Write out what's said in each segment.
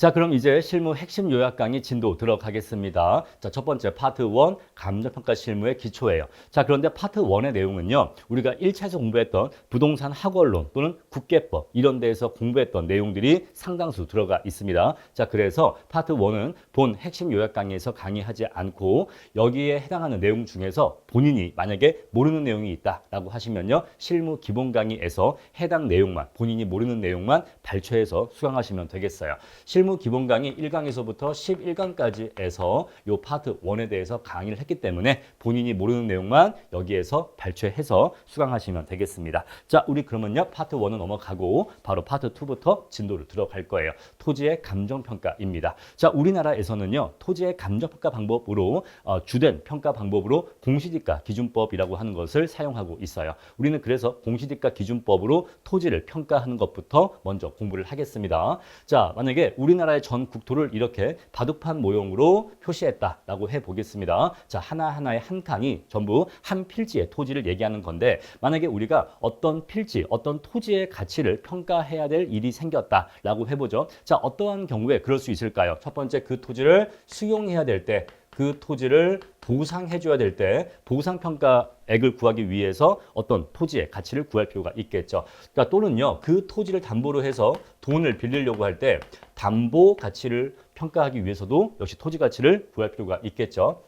자, 그럼 이제 실무 핵심 요약 강의 진도 들어가겠습니다. 자, 첫 번째 파트 1 감정평가 실무의 기초예요. 자, 그런데 파트 1의 내용은요. 우리가 1차에서 공부했던 부동산 학원론 또는 국계법 이런 데에서 공부했던 내용들이 상당수 들어가 있습니다. 자, 그래서 파트 1은 본 핵심 요약 강의에서 강의하지 않고 여기에 해당하는 내용 중에서 본인이 만약에 모르는 내용이 있다라고 하시면요. 실무 기본 강의에서 해당 내용만 본인이 모르는 내용만 발췌해서 수강하시면 되겠어요. 실무 기본 강의 1강에서부터 11강까지에서 요 파트 1에 대해서 강의를 했기 때문에 본인이 모르는 내용만 여기에서 발췌해서 수강하시면 되겠습니다. 자, 우리 그러면요. 파트 1은 넘어가고 바로 파트 2부터 진도를 들어갈 거예요. 토지의 감정평가입니다. 자, 우리나라에서는요. 토지의 감정평가 방법으로 주된 평가 방법으로 공시지가 기준법이라고 하는 것을 사용하고 있어요. 우리는 그래서 공시지가 기준법으로 토지를 평가하는 것부터 먼저 공부를 하겠습니다. 자, 만약에 우리나라의 전 국토를 이렇게 바둑판 모형으로 표시했다라고 해보겠습니다. 자, 하나하나의 한 칸이 전부 한 필지의 토지를 얘기하는 건데 만약에 우리가 어떤 필지, 어떤 토지의 가치를 평가해야 될 일이 생겼다라고 해보죠. 자, 어떠한 경우에 그럴 수 있을까요? 첫 번째, 그 토지를 수용해야 될 때, 그 토지를 보상해줘야 될 때 보상평가액을 구하기 위해서 어떤 토지의 가치를 구할 필요가 있겠죠. 그러니까 또는요, 그 토지를 담보로 해서 돈을 빌리려고 할 때 담보 가치를 평가하기 위해서도 역시 토지 가치를 구할 필요가 있겠죠.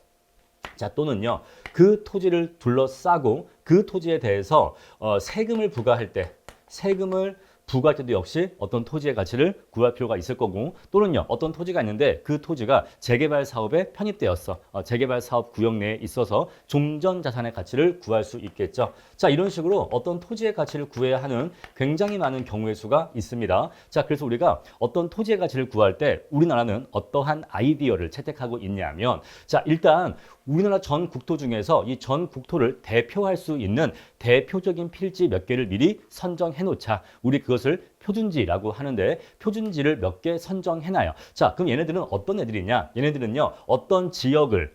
자, 또는요, 그 토지를 둘러싸고 그 토지에 대해서 세금을 부과할 때 부과할 때도 역시 어떤 토지의 가치를 구할 필요가 있을 거고 또는요 어떤 토지가 있는데 그 토지가 재개발 사업에 편입되었어. 재개발 사업 구역 내에 있어서 종전 자산의 가치를 구할 수 있겠죠. 자, 이런 식으로 어떤 토지의 가치를 구해야 하는 굉장히 많은 경우의 수가 있습니다. 자, 그래서 우리가 어떤 토지의 가치를 구할 때 우리나라는 어떠한 아이디어를 채택하고 있냐면 자, 일단 우리나라 전 국토 중에서 이 전 국토를 대표할 수 있는 대표적인 필지 몇 개를 미리 선정해 놓자. 우리 그것을 표준지라고 하는데 표준지를 몇 개 선정해놔요. 자, 그럼 얘네들은 어떤 애들이냐? 얘네들은요, 어떤 지역을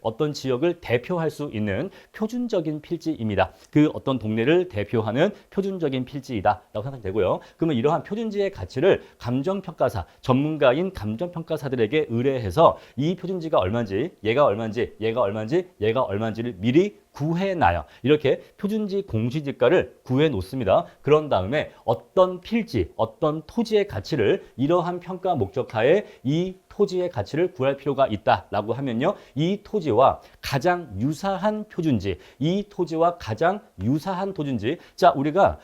대표할 수 있는 표준적인 필지입니다. 그 어떤 동네를 대표하는 표준적인 필지이다라고 생각되고요. 그러면 이러한 표준지의 가치를 감정평가사, 전문가인 감정평가사들에게 의뢰해서 이 표준지가 얼마인지, 얘가 얼마인지, 얘가 얼마인지, 얘가 얼마인지를 미리 구해놔요. 이렇게 표준지 공시지가를 구해놓습니다. 그런 다음에 어떤 필지, 어떤 토지의 가치를 이러한 평가 목적하에 이 토지의 가치를 구할 필요가 있다라고 하면요. 이 토지와 가장 유사한 표준지, 이 토지와 가장 유사한 토준지. 자, 우리가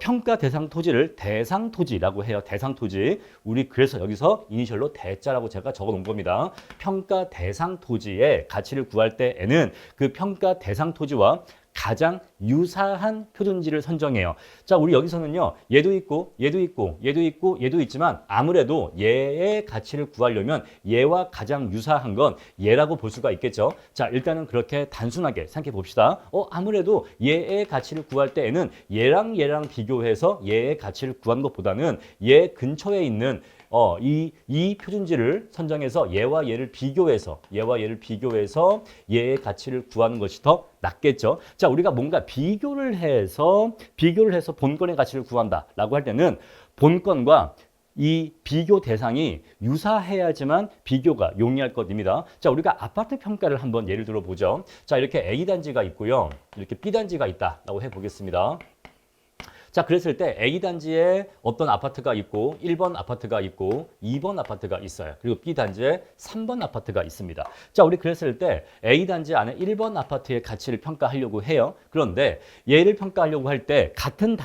평가 대상 토지를 대상 토지라고 해요. 대상 토지. 우리 그래서 여기서 이니셜로 대자라고 제가 적어 놓은 겁니다. 평가 대상 토지의 가치를 구할 때에는 그 평가 대상 토지와 가장 유사한 표준지를 선정해요. 자, 우리 여기서는요, 얘도 있고, 얘도 있고, 얘도 있고, 얘도 있지만 아무래도 얘의 가치를 구하려면 얘와 가장 유사한 건 얘라고 볼 수가 있겠죠. 자, 일단은 그렇게 단순하게 생각해 봅시다. 아무래도 얘의 가치를 구할 때에는 얘랑 비교해서 얘의 가치를 구하는 것보다는 얘 근처에 있는 이 표준지를 선정해서 얘와 얘를 비교해서 얘의 가치를 구하는 것이 더 낫겠죠. 자, 우리가 뭔가 비교를 해서 본건의 가치를 구한다라고 할 때는 본건과 이 비교 대상이 유사해야지만 비교가 용이할 것입니다. 자, 우리가 아파트 평가를 한번 예를 들어 보죠. 자, 이렇게 A단지가 있고요. 이렇게 B단지가 있다라고 해보겠습니다. 자, 그랬을 때 A단지에 어떤 아파트가 있고 1번 아파트가 있고 2번 아파트가 있어요. 그리고 B단지에 3번 아파트가 있습니다. 자, 우리 그랬을 때 A단지 안에 1번 아파트의 가치를 평가하려고 해요. 그런데 얘를 평가하려고 할 때 같은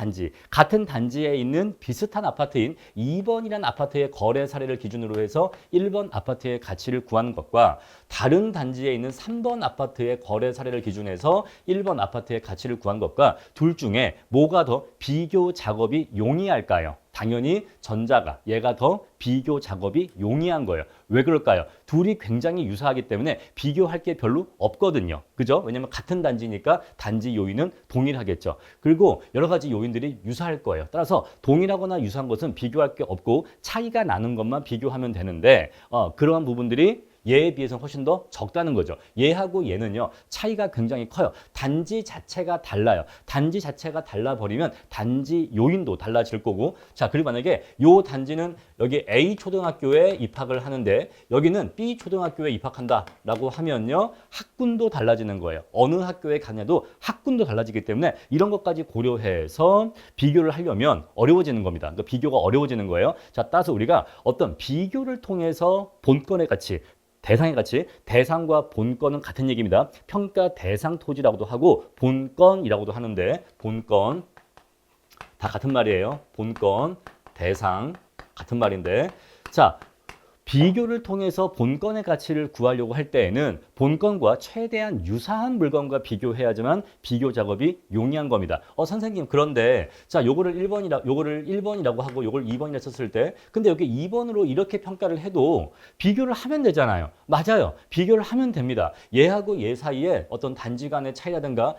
단지에 있는 비슷한 아파트인 2번이라는 아파트의 거래 사례를 기준으로 해서 1번 아파트의 가치를 구하는 것과 다른 단지에 있는 3번 아파트의 거래 사례를 기준해서 1번 아파트의 가치를 구한 것과 둘 중에 뭐가 더 비교 작업이 용이할까요? 당연히 전자가, 얘가 더 비교 작업이 용이한 거예요. 왜 그럴까요? 둘이 굉장히 유사하기 때문에 비교할 게 별로 없거든요. 그죠? 왜냐면 같은 단지니까 단지 요인은 동일하겠죠. 그리고 여러 가지 요인들이 유사할 거예요. 따라서 동일하거나 유사한 것은 비교할 게 없고 차이가 나는 것만 비교하면 되는데 그러한 부분들이 얘에 비해서는 훨씬 더 적다는 거죠. 얘하고 얘는요, 차이가 굉장히 커요. 단지 자체가 달라요. 단지 자체가 달라버리면 단지 요인도 달라질 거고, 자, 그리고 만약에 요 단지는 여기 A 초등학교에 입학을 하는데 여기는 B 초등학교에 입학한다라고 하면요, 학군도 달라지는 거예요. 어느 학교에 가냐도 학군도 달라지기 때문에 이런 것까지 고려해서 비교를 하려면 어려워지는 겁니다. 그러니까 비교가 어려워지는 거예요. 자, 따라서 우리가 어떤 비교를 통해서 본건의 가치, 대상의 가치, 대상과 본건은 같은 얘기입니다. 평가 대상 토지라고도 하고 본건이라고도 하는데, 본건 다 같은 말이에요. 본건, 대상 같은 말인데, 자, 비교를 통해서 본건의 가치를 구하려고 할 때에는 본건과 최대한 유사한 물건과 비교해야지만 비교 작업이 용이한 겁니다. 선생님, 그런데 자, 요거를 1번이라고 하고 요걸 2번이라 썼을 때, 근데 여기 2번으로 이렇게 평가를 해도 비교를 하면 되잖아요. 맞아요. 비교를 하면 됩니다. 얘하고 얘 사이에 어떤 단지 간의 차이라든가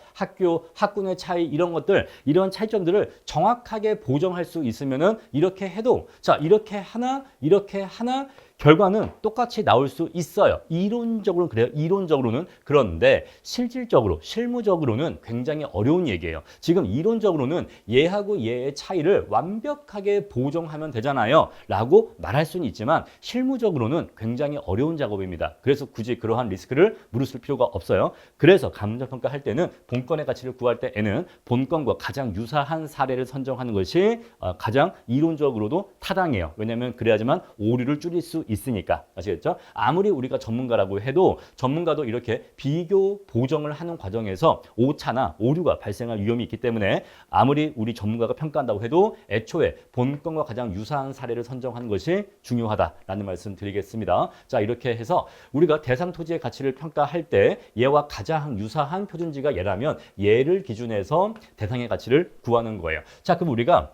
학군의 차이, 이런 것들, 이런 차이점들을 정확하게 보정할 수 있으면은 이렇게 해도, 자, 이렇게 하나 결과는 똑같이 나올 수 있어요. 이론적으로는 그래요. 이론적으로는. 그런데 실질적으로, 실무적으로는 굉장히 어려운 얘기예요. 지금 이론적으로는 얘하고 얘의 차이를 완벽하게 보정하면 되잖아요 라고 말할 수는 있지만 실무적으로는 굉장히 어려운 작업입니다. 그래서 굳이 그러한 리스크를 무릅쓸 필요가 없어요. 그래서 감정평가 할 때는 본건의 가치를 구할 때에는 본건과 가장 유사한 사례를 선정하는 것이 가장 이론적으로도 타당해요. 왜냐하면 그래야지만 오류를 줄일 수 있으니까. 아시겠죠? 아무리 우리가 전문가라고 해도 전문가도 이렇게 비교 보정을 하는 과정에서 오차나 오류가 발생할 위험이 있기 때문에 아무리 우리 전문가가 평가한다고 해도 애초에 본건과 가장 유사한 사례를 선정하는 것이 중요하다라는 말씀 드리겠습니다. 자, 이렇게 해서 우리가 대상 토지의 가치를 평가할 때 얘와 가장 유사한 표준지가 얘라면 얘를 기준해서 대상의 가치를 구하는 거예요. 자, 그럼 우리가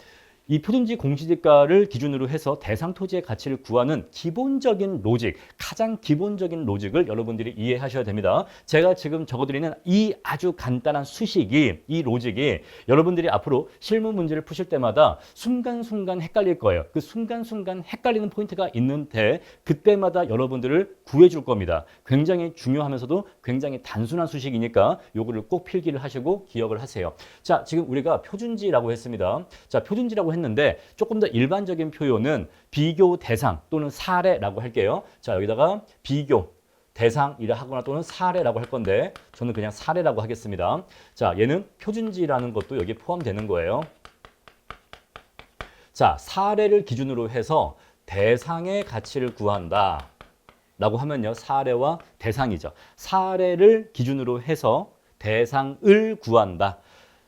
이 표준지 공시지가를 기준으로 해서 대상 토지의 가치를 구하는 기본적인 로직, 가장 기본적인 로직을 여러분들이 이해하셔야 됩니다. 제가 지금 적어드리는 이 아주 간단한 수식이, 이 로직이 여러분들이 앞으로 실무 문제를 푸실 때마다 순간순간 헷갈릴 거예요. 그 순간순간 헷갈리는 포인트가 있는데 그때마다 여러분들을 구해줄 겁니다. 굉장히 중요하면서도 굉장히 단순한 수식이니까 요거를 꼭 필기를 하시고 기억을 하세요. 자, 지금 우리가 표준지라고 했습니다. 자, 표준지라고 했는데 조금 더 일반적인 표현은 비교 대상 또는 사례라고 할게요. 자, 여기다가 비교 대상이라 하거나 또는 사례라고 할 건데 저는 그냥 사례라고 하겠습니다. 자, 얘는 표준지라는 것도 여기 포함되는 거예요. 자, 사례를 기준으로 해서 대상의 가치를 구한다 라고 하면요, 사례와 대상이죠. 사례를 기준으로 해서 대상을 구한다.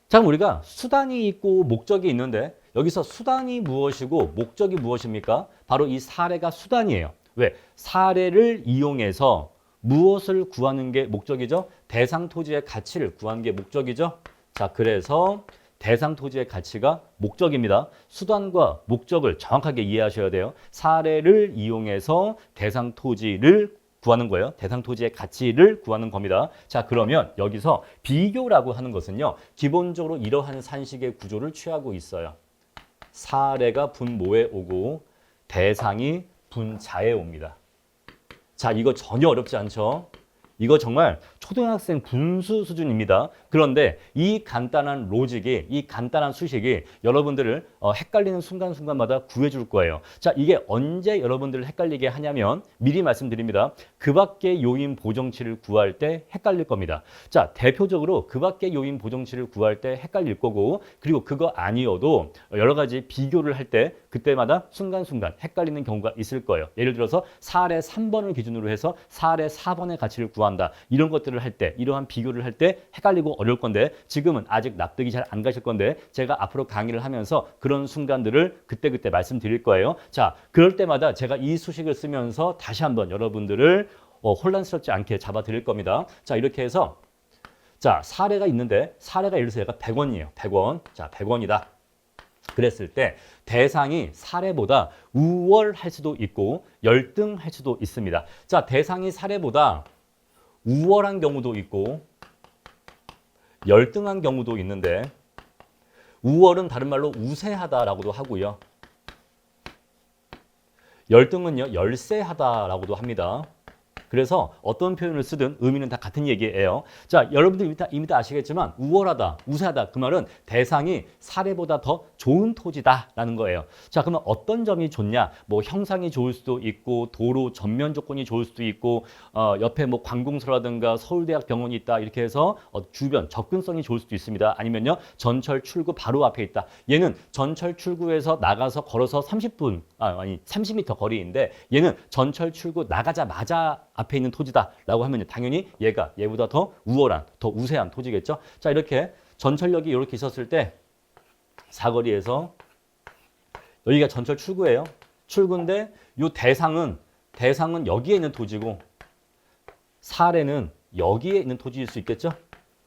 자, 우리가 수단이 있고 목적이 있는데 여기서 수단이 무엇이고 목적이 무엇입니까? 바로 이 사례가 수단이에요. 왜? 사례를 이용해서 무엇을 구하는 게 목적이죠? 대상 토지의 가치를 구하는 게 목적이죠. 자, 그래서 대상 토지의 가치가 목적입니다. 수단과 목적을 정확하게 이해하셔야 돼요. 사례를 이용해서 대상 토지를 구하는 거예요. 대상 토지의 가치를 구하는 겁니다. 자, 그러면 여기서 비교라고 하는 것은요, 기본적으로 이러한 산식의 구조를 취하고 있어요. 사례가 분모에 오고 대상이 분자에 옵니다. 자, 이거 전혀 어렵지 않죠? 이거 정말 초등학생 분수 수준입니다. 그런데 이 간단한 로직이, 이 간단한 수식이 여러분들을 헷갈리는 순간순간마다 구해줄 거예요. 자, 이게 언제 여러분들을 헷갈리게 하냐면 미리 말씀드립니다. 그 밖의 요인 보정치를 구할 때 헷갈릴 겁니다. 자, 대표적으로 그 밖의 요인 보정치를 구할 때 헷갈릴 거고, 그리고 그거 아니어도 여러 가지 비교를 할 때 그때마다 순간순간 헷갈리는 경우가 있을 거예요. 예를 들어서 사례 3번을 기준으로 해서 사례 4번의 가치를 구한다. 이런 것들을 할 때, 이러한 비교를 할 때 헷갈리고 어려울 건데 지금은 아직 납득이 잘 안 가실 건데 제가 앞으로 강의를 하면서 그런 순간들을 그때그때 말씀드릴 거예요. 자, 그럴 때마다 제가 이 수식을 쓰면서 다시 한번 여러분들을 혼란스럽지 않게 잡아드릴 겁니다. 자, 이렇게 해서 자, 사례가 있는데 사례가 예를 들어서 얘가 100원이에요. 100원. 자, 100원이다. 그랬을 때 대상이 사례보다 우월할 수도 있고 열등할 수도 있습니다. 자, 대상이 사례보다 우월한 경우도 있고 열등한 경우도 있는데 우월은 다른 말로 우세하다라고도 하고요. 열등은요, 열세하다라고도 합니다. 그래서 어떤 표현을 쓰든 의미는 다 같은 얘기예요. 자, 여러분들 이미 다 아시겠지만 우월하다, 우세하다 그 말은 대상이 사례보다 더 좋은 토지다라는 거예요. 자, 그러면 어떤 점이 좋냐? 뭐 형상이 좋을 수도 있고 도로 전면 조건이 좋을 수도 있고 옆에 뭐 관공서라든가 서울대학 병원이 있다 이렇게 해서 주변 접근성이 좋을 수도 있습니다. 아니면요 전철 출구 바로 앞에 있다. 얘는 전철 출구에서 나가서 걸어서 30m 거리인데 얘는 전철 출구 나가자마자 앞에 있는 토지다라고 하면 당연히 얘보다 더 우월한, 더 우세한 토지겠죠. 자, 이렇게 전철역이 이렇게 있었을 때 사거리에서 여기가 전철 출구예요. 출구인데 이 대상은 여기에 있는 토지고 사례는 여기에 있는 토지일 수 있겠죠.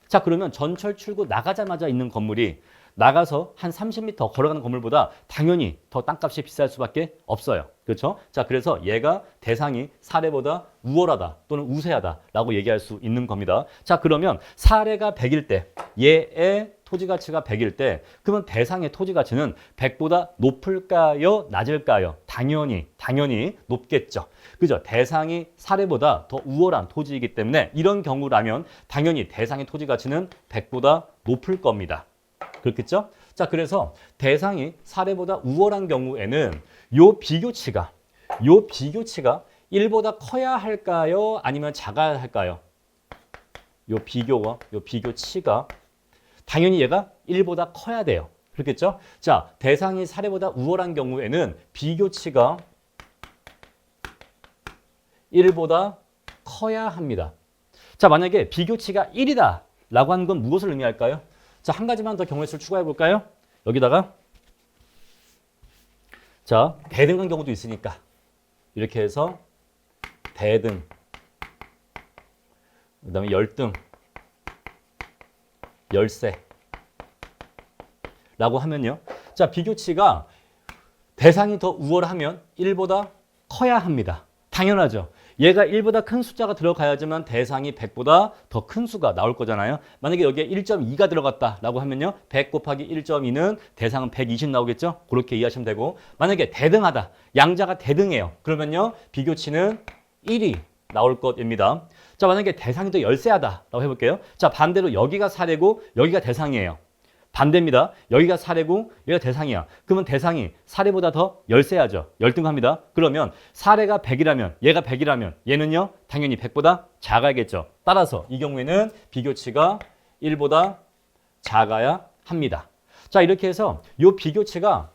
자, 그러면 전철 출구 나가자마자 있는 건물이 나가서 한 30m 걸어가는 건물보다 당연히 더 땅값이 비쌀 수밖에 없어요. 그렇죠? 자, 그래서 얘가 대상이 사례보다 우월하다 또는 우세하다라고 얘기할 수 있는 겁니다. 자, 그러면 사례가 100일 때 얘의 토지 가치가 100일 때 그러면 대상의 토지 가치는 100보다 높을까요? 낮을까요? 당연히 높겠죠. 그죠? 대상이 사례보다 더 우월한 토지이기 때문에 이런 경우라면 당연히 대상의 토지 가치는 100보다 높을 겁니다. 그렇겠죠? 자, 그래서 대상이 사례보다 우월한 경우에는 요 비교치가 1보다 커야 할까요? 아니면 작아야 할까요? 요 비교치가 당연히 얘가 1보다 커야 돼요. 그렇겠죠? 자, 대상이 사례보다 우월한 경우에는 비교치가 1보다 커야 합니다. 자, 만약에 비교치가 1이다 라고 하는 건 무엇을 의미할까요? 자, 한 가지만 더 경우의 수를 추가해 볼까요? 여기다가 자, 대등한 경우도 있으니까 이렇게 해서 대등, 그 다음에 열등, 열세 라고 하면요. 자, 비교치가 대상이 더 우월하면 1보다 커야 합니다. 당연하죠. 얘가 1보다 큰 숫자가 들어가야지만 대상이 100보다 더 큰 수가 나올 거잖아요. 만약에 여기에 1.2가 들어갔다라고 하면요. 100 곱하기 1.2는 대상은 120 나오겠죠? 그렇게 이해하시면 되고 만약에 대등하다. 양자가 대등해요. 그러면요. 비교치는 1이 나올 것입니다. 자, 만약에 대상이 더 열세하다라고 해볼게요. 자, 반대로 여기가 사례고 여기가 대상이에요. 반대입니다. 여기가 사례고 여기가 대상이야. 그러면 대상이 사례보다 더 열세하죠. 열등합니다. 그러면 사례가 100이라면 얘가 100이라면 얘는요. 당연히 100보다 작아야겠죠. 따라서 이 경우에는 비교치가 1보다 작아야 합니다. 자, 이렇게 해서 이 비교치가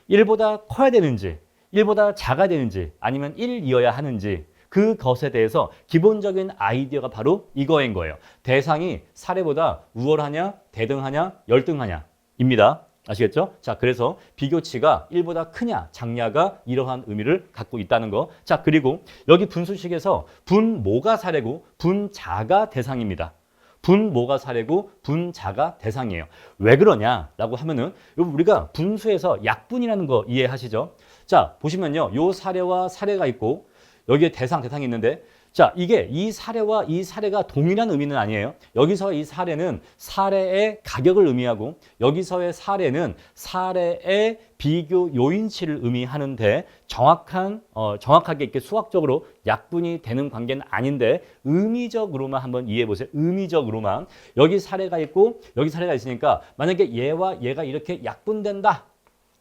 1보다 커야 되는지 1보다 작아야 되는지 아니면 1이어야 하는지 그것에 대해서 기본적인 아이디어가 바로 이거인 거예요. 대상이 사례보다 우월하냐, 대등하냐, 열등하냐 입니다. 아시겠죠? 자, 그래서 비교치가 1보다 크냐, 작냐가 이러한 의미를 갖고 있다는 거. 자, 그리고 여기 분수식에서 분모가 사례고 분자가 대상입니다. 분모가 사례고 분자가 대상이에요. 왜 그러냐라고 하면은 우리가 분수에서 약분이라는 거 이해하시죠? 자, 보시면요. 요 사례와 사례가 있고 여기에 대상이 있는데 자, 이게 이 사례와 이 사례가 동일한 의미는 아니에요. 여기서 이 사례는 사례의 가격을 의미하고 여기서의 사례는 사례의 비교 요인치를 의미하는데 정확하게 이렇게 수학적으로 약분이 되는 관계는 아닌데 의미적으로만 한번 이해해 보세요. 의미적으로만 여기 사례가 있고 여기 사례가 있으니까 만약에 얘와 얘가 이렇게 약분된다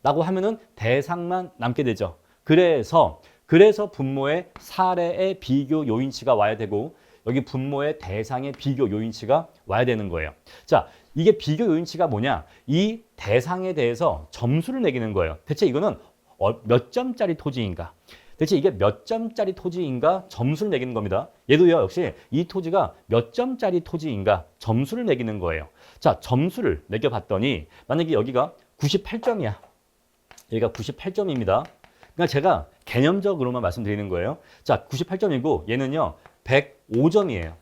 라고 하면은 대상만 남게 되죠. 그래서 분모의 사례의 비교 요인치가 와야 되고 여기 분모의 대상의 비교 요인치가 와야 되는 거예요. 자, 이게 비교 요인치가 뭐냐? 이 대상에 대해서 점수를 매기는 거예요. 대체 이거는 몇 점짜리 토지인가? 대체 이게 몇 점짜리 토지인가? 점수를 매기는 겁니다. 얘도요, 역시 이 토지가 몇 점짜리 토지인가? 점수를 매기는 거예요. 자, 점수를 매겨봤더니 만약에 여기가 98점이야. 여기가 98점입니다. 그러니까 제가 개념적으로만 말씀드리는 거예요. 자, 98점이고 얘는요 105점이에요.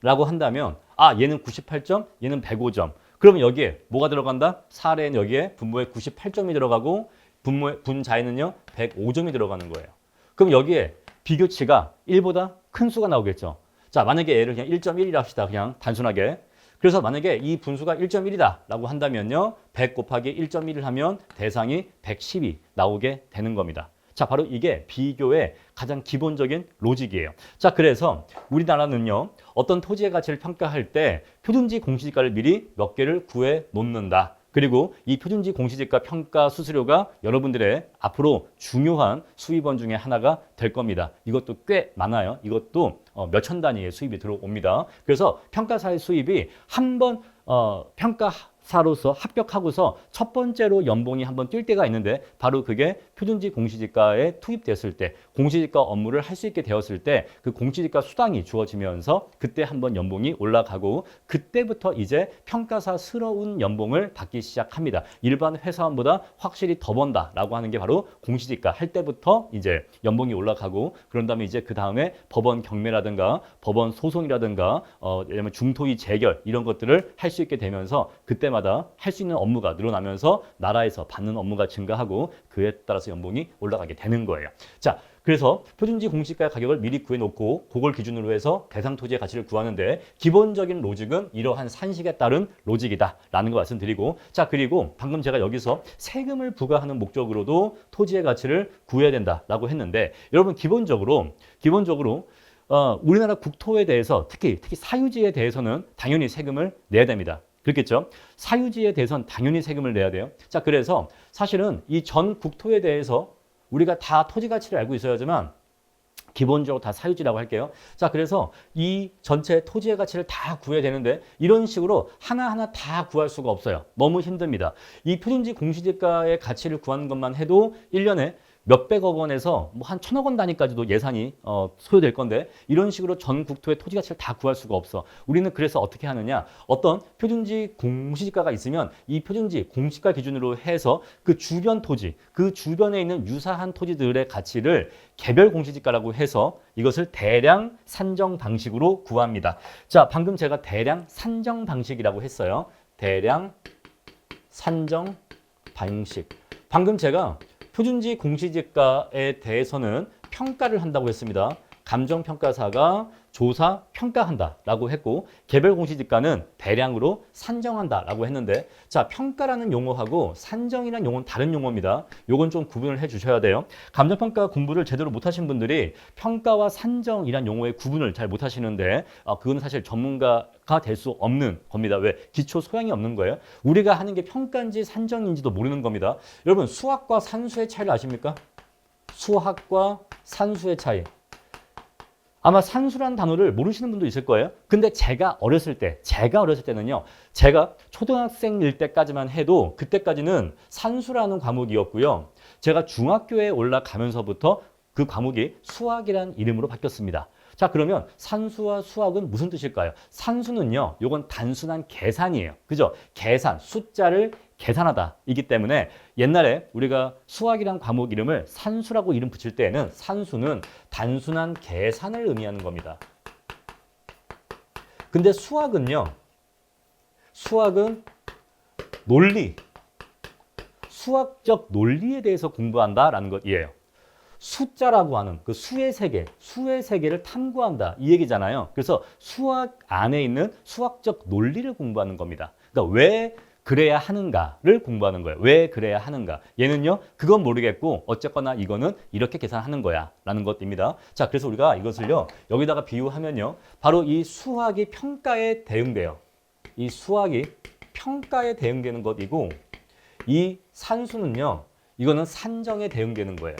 라고 한다면 얘는 98점, 얘는 105점. 그러면 여기에 뭐가 들어간다? 사례는 여기에 분모에 98점이 들어가고 분자에는요 105점이 들어가는 거예요. 그럼 여기에 비교치가 1보다 큰 수가 나오겠죠. 자, 만약에 얘를 그냥 1.1이라 합시다. 그냥 단순하게. 그래서 만약에 이 분수가 1.1이다 라고 한다면요 100 곱하기 1.1을 하면 대상이 110이 나오게 되는 겁니다. 자, 바로 이게 비교의 가장 기본적인 로직이에요. 자, 그래서 우리나라는요, 어떤 토지의 가치를 평가할 때 표준지 공시지가를 미리 몇 개를 구해 놓는다. 그리고 이 표준지 공시지가 평가 수수료가 여러분들의 앞으로 중요한 수입원 중에 하나가 될 겁니다. 이것도 꽤 많아요. 이것도 몇천 단위의 수입이 들어옵니다. 그래서 평가사의 수입이 한번 평가사로서 합격하고서 첫 번째로 연봉이 한번 뛸 때가 있는데 바로 그게 표준지 공시지가에 투입됐을 때 공시지가 업무를 할 수 있게 되었을 때 그 공시지가 수당이 주어지면서 그때 한번 연봉이 올라가고 그때부터 이제 평가사스러운 연봉을 받기 시작합니다. 일반 회사원보다 확실히 더 번다라고 하는 게 바로 공시지가 할 때부터 이제 연봉이 올라가고 그런 다음에 이제 그 다음에 법원 경매라든가 법원 소송이라든가 예를 중토의 재결 이런 것들을 할 수 있게 되면서 그때마다 할 수 있는 업무가 늘어나면서 나라에서 받는 업무가 증가하고 그에 따라서 연봉이 올라가게 되는 거예요. 자, 그래서 표준지 공시지가 가격을 미리 구해놓고 그걸 기준으로 해서 대상 토지의 가치를 구하는데 기본적인 로직은 이러한 산식에 따른 로직이다라는 거 말씀드리고 자, 그리고 방금 제가 여기서 세금을 부과하는 목적으로도 토지의 가치를 구해야 된다라고 했는데 여러분 기본적으로 우리나라 국토에 대해서 특히 사유지에 대해서는 당연히 세금을 내야 됩니다. 그렇겠죠? 사유지에 대해서는 당연히 세금을 내야 돼요. 자, 그래서 사실은 이 전 국토에 대해서 우리가 다 토지 가치를 알고 있어야지만 기본적으로 다 사유지라고 할게요. 자, 그래서 이 전체 토지의 가치를 다 구해야 되는데 이런 식으로 하나하나 다 구할 수가 없어요. 너무 힘듭니다. 이 표준지 공시지가의 가치를 구하는 것만 해도 1년에 몇백억 원에서 뭐 한 천억 원 단위까지도 예산이 소요될 건데 이런 식으로 전 국토의 토지 가치를 다 구할 수가 없어. 우리는 그래서 어떻게 하느냐? 어떤 표준지 공시지가가 있으면 이 표준지 공시가 기준으로 해서 그 주변 토지, 그 주변에 있는 유사한 토지들의 가치를 개별 공시지가라고 해서 이것을 대량 산정 방식으로 구합니다. 자, 방금 제가 대량 산정 방식이라고 했어요. 대량 산정 방식. 방금 제가 표준지 공시지가에 대해서는 평가를 한다고 했습니다. 감정평가사가 조사, 평가한다라고 했고 개별 공시지가는 대량으로 산정한다라고 했는데 자, 평가라는 용어하고 산정이라는 용어는 다른 용어입니다. 요건 좀 구분을 해 주셔야 돼요. 감정평가 공부를 제대로 못하신 분들이 평가와 산정이라는 용어의 구분을 잘 못하시는데 그건 사실 전문가가 될 수 없는 겁니다. 왜? 기초 소양이 없는 거예요. 우리가 하는 게 평가인지 산정인지도 모르는 겁니다. 여러분 수학과 산수의 차이를 아십니까? 수학과 산수의 차이. 아마 산수라는 단어를 모르시는 분도 있을 거예요. 근데 제가 어렸을 때는요. 제가 초등학생일 때까지만 해도 그때까지는 산수라는 과목이었고요. 제가 중학교에 올라가면서부터 그 과목이 수학이라는 이름으로 바뀌었습니다. 자, 그러면 산수와 수학은 무슨 뜻일까요? 산수는요. 요건 단순한 계산이에요. 그죠? 계산, 숫자를 계산하다 이기 때문에 옛날에 우리가 수학이란 과목 이름을 산수라고 이름 붙일 때에는 산수는 단순한 계산을 의미하는 겁니다. 근데 수학은 논리, 수학적 논리에 대해서 공부한다라는 것이에요. 숫자라고 하는 그 수의 세계를 탐구한다 이 얘기잖아요. 그래서 수학 안에 있는 수학적 논리를 공부하는 겁니다. 그러니까 왜 그래야 하는가를 공부하는 거예요. 왜 그래야 하는가. 얘는요, 그건 모르겠고 어쨌거나 이거는 이렇게 계산하는 거야 라는 것입니다. 자, 그래서 우리가 이것을요, 여기다가 비유하면요, 바로 이 수학이 평가에 대응돼요. 이 수학이 평가에 대응되는 것이고 이 산수는요, 이거는 산정에 대응되는 거예요.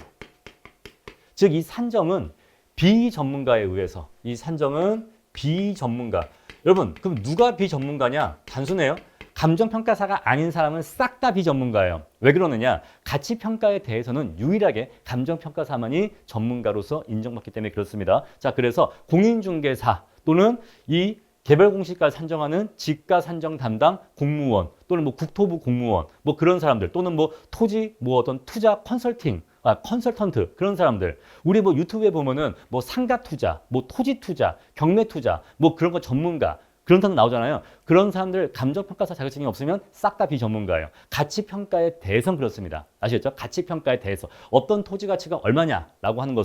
즉, 이 산정은 비전문가에 의해서, 이 산정은 비전문가. 여러분, 그럼 누가 비전문가냐? 단순해요. 감정평가사가 아닌 사람은 싹 다 비전문가예요. 왜 그러느냐? 가치평가에 대해서는 유일하게 감정평가사만이 전문가로서 인정받기 때문에 그렇습니다. 자, 그래서 공인중개사 또는 이 개별공시가를 산정하는 지가 산정 담당 공무원 또는 뭐 국토부 공무원 뭐 그런 사람들 또는 뭐 토지 뭐 어떤 투자 컨설턴트 그런 사람들 우리 뭐 유튜브에 보면은 뭐 상가 투자 뭐 토지 투자 경매 투자 뭐 그런 거 전문가 그런 사람 나오잖아요. 그런 사람들 감정평가사 자격증이 없으면 싹 다 비전문가예요. 가치평가에 대해서는 그렇습니다. 아시겠죠? 가치평가에 대해서 어떤 토지 가치가 얼마냐라고 하는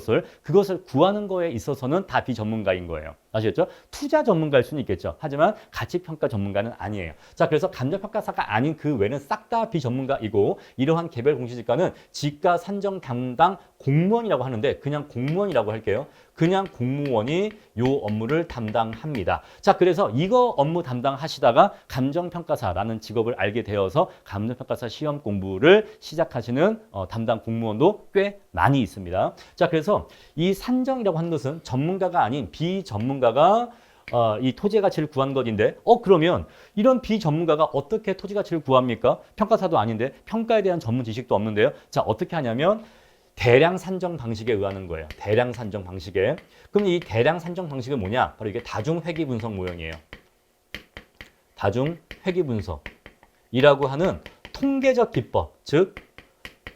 그것을 구하는 거에 있어서는 다 비전문가인 거예요. 아시겠죠? 투자 전문가일 수는 있겠죠. 하지만 가치평가 전문가는 아니에요. 자, 그래서 감정평가사가 아닌 그 외는 싹 다 비전문가이고 이러한 개별 공시지가는 지가 산정 담당 공무원이라고 하는데 그냥 공무원이라고 할게요. 그냥 공무원이 요 업무를 담당합니다. 자, 그래서 이거 업무 담당하시다가 감정평가사라는 직업을 알게 되어서 감정평가사 시험 공부를 시작하시는 담당 공무원도 꽤 많이 있습니다. 자, 그래서 이 산정이라고 하는 것은 전문가가 아닌 비전문가가 이 토지의 가치를 구한 것인데 그러면 이런 비전문가가 어떻게 토지 가치를 구합니까? 평가사도 아닌데 평가에 대한 전문 지식도 없는데요. 자, 어떻게 하냐면 대량 산정 방식에 의하는 거예요. 대량 산정 방식에. 그럼 이 대량 산정 방식은 뭐냐? 바로 이게 다중 회귀 분석 모형이에요. 다중 회귀 분석이라고 하는 통계적 기법, 즉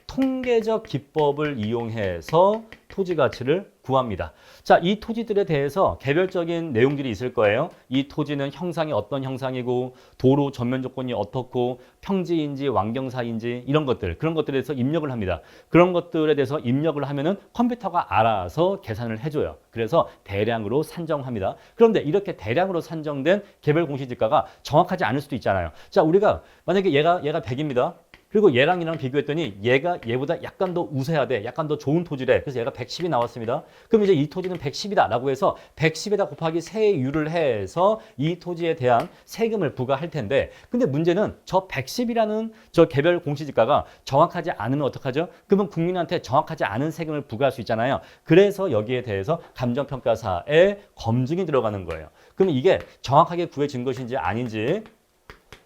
통계적 기법을 이용해서 토지 가치를 구합니다. 자, 이 토지들에 대해서 개별적인 내용들이 있을 거예요. 이 토지는 형상이 어떤 형상이고 도로 전면 조건이 어떻고 평지인지 완경사인지 이런 것들, 그런 것들에 대해서 입력을 합니다. 그런 것들에 대해서 입력을 하면은 컴퓨터가 알아서 계산을 해줘요. 그래서 대량으로 산정합니다. 그런데 이렇게 대량으로 산정된 개별 공시지가가 정확하지 않을 수도 있잖아요. 자, 우리가 만약에 얘가 100입니다. 그리고 얘랑 비교했더니 얘보다 약간 더 우세하대, 약간 더 좋은 토지래. 그래서 얘가 110이 나왔습니다. 그럼 이제 이 토지는 110이다 라고 해서 110에다 곱하기 세율을 해서 이 토지에 대한 세금을 부과할 텐데, 근데 문제는 저 110이라는 저 개별 공시지가가 정확하지 않으면 어떡하죠? 그러면 국민한테 정확하지 않은 세금을 부과할 수 있잖아요. 그래서 여기에 대해서 감정평가사의 검증이 들어가는 거예요. 그러면 이게 정확하게 구해진 것인지 아닌지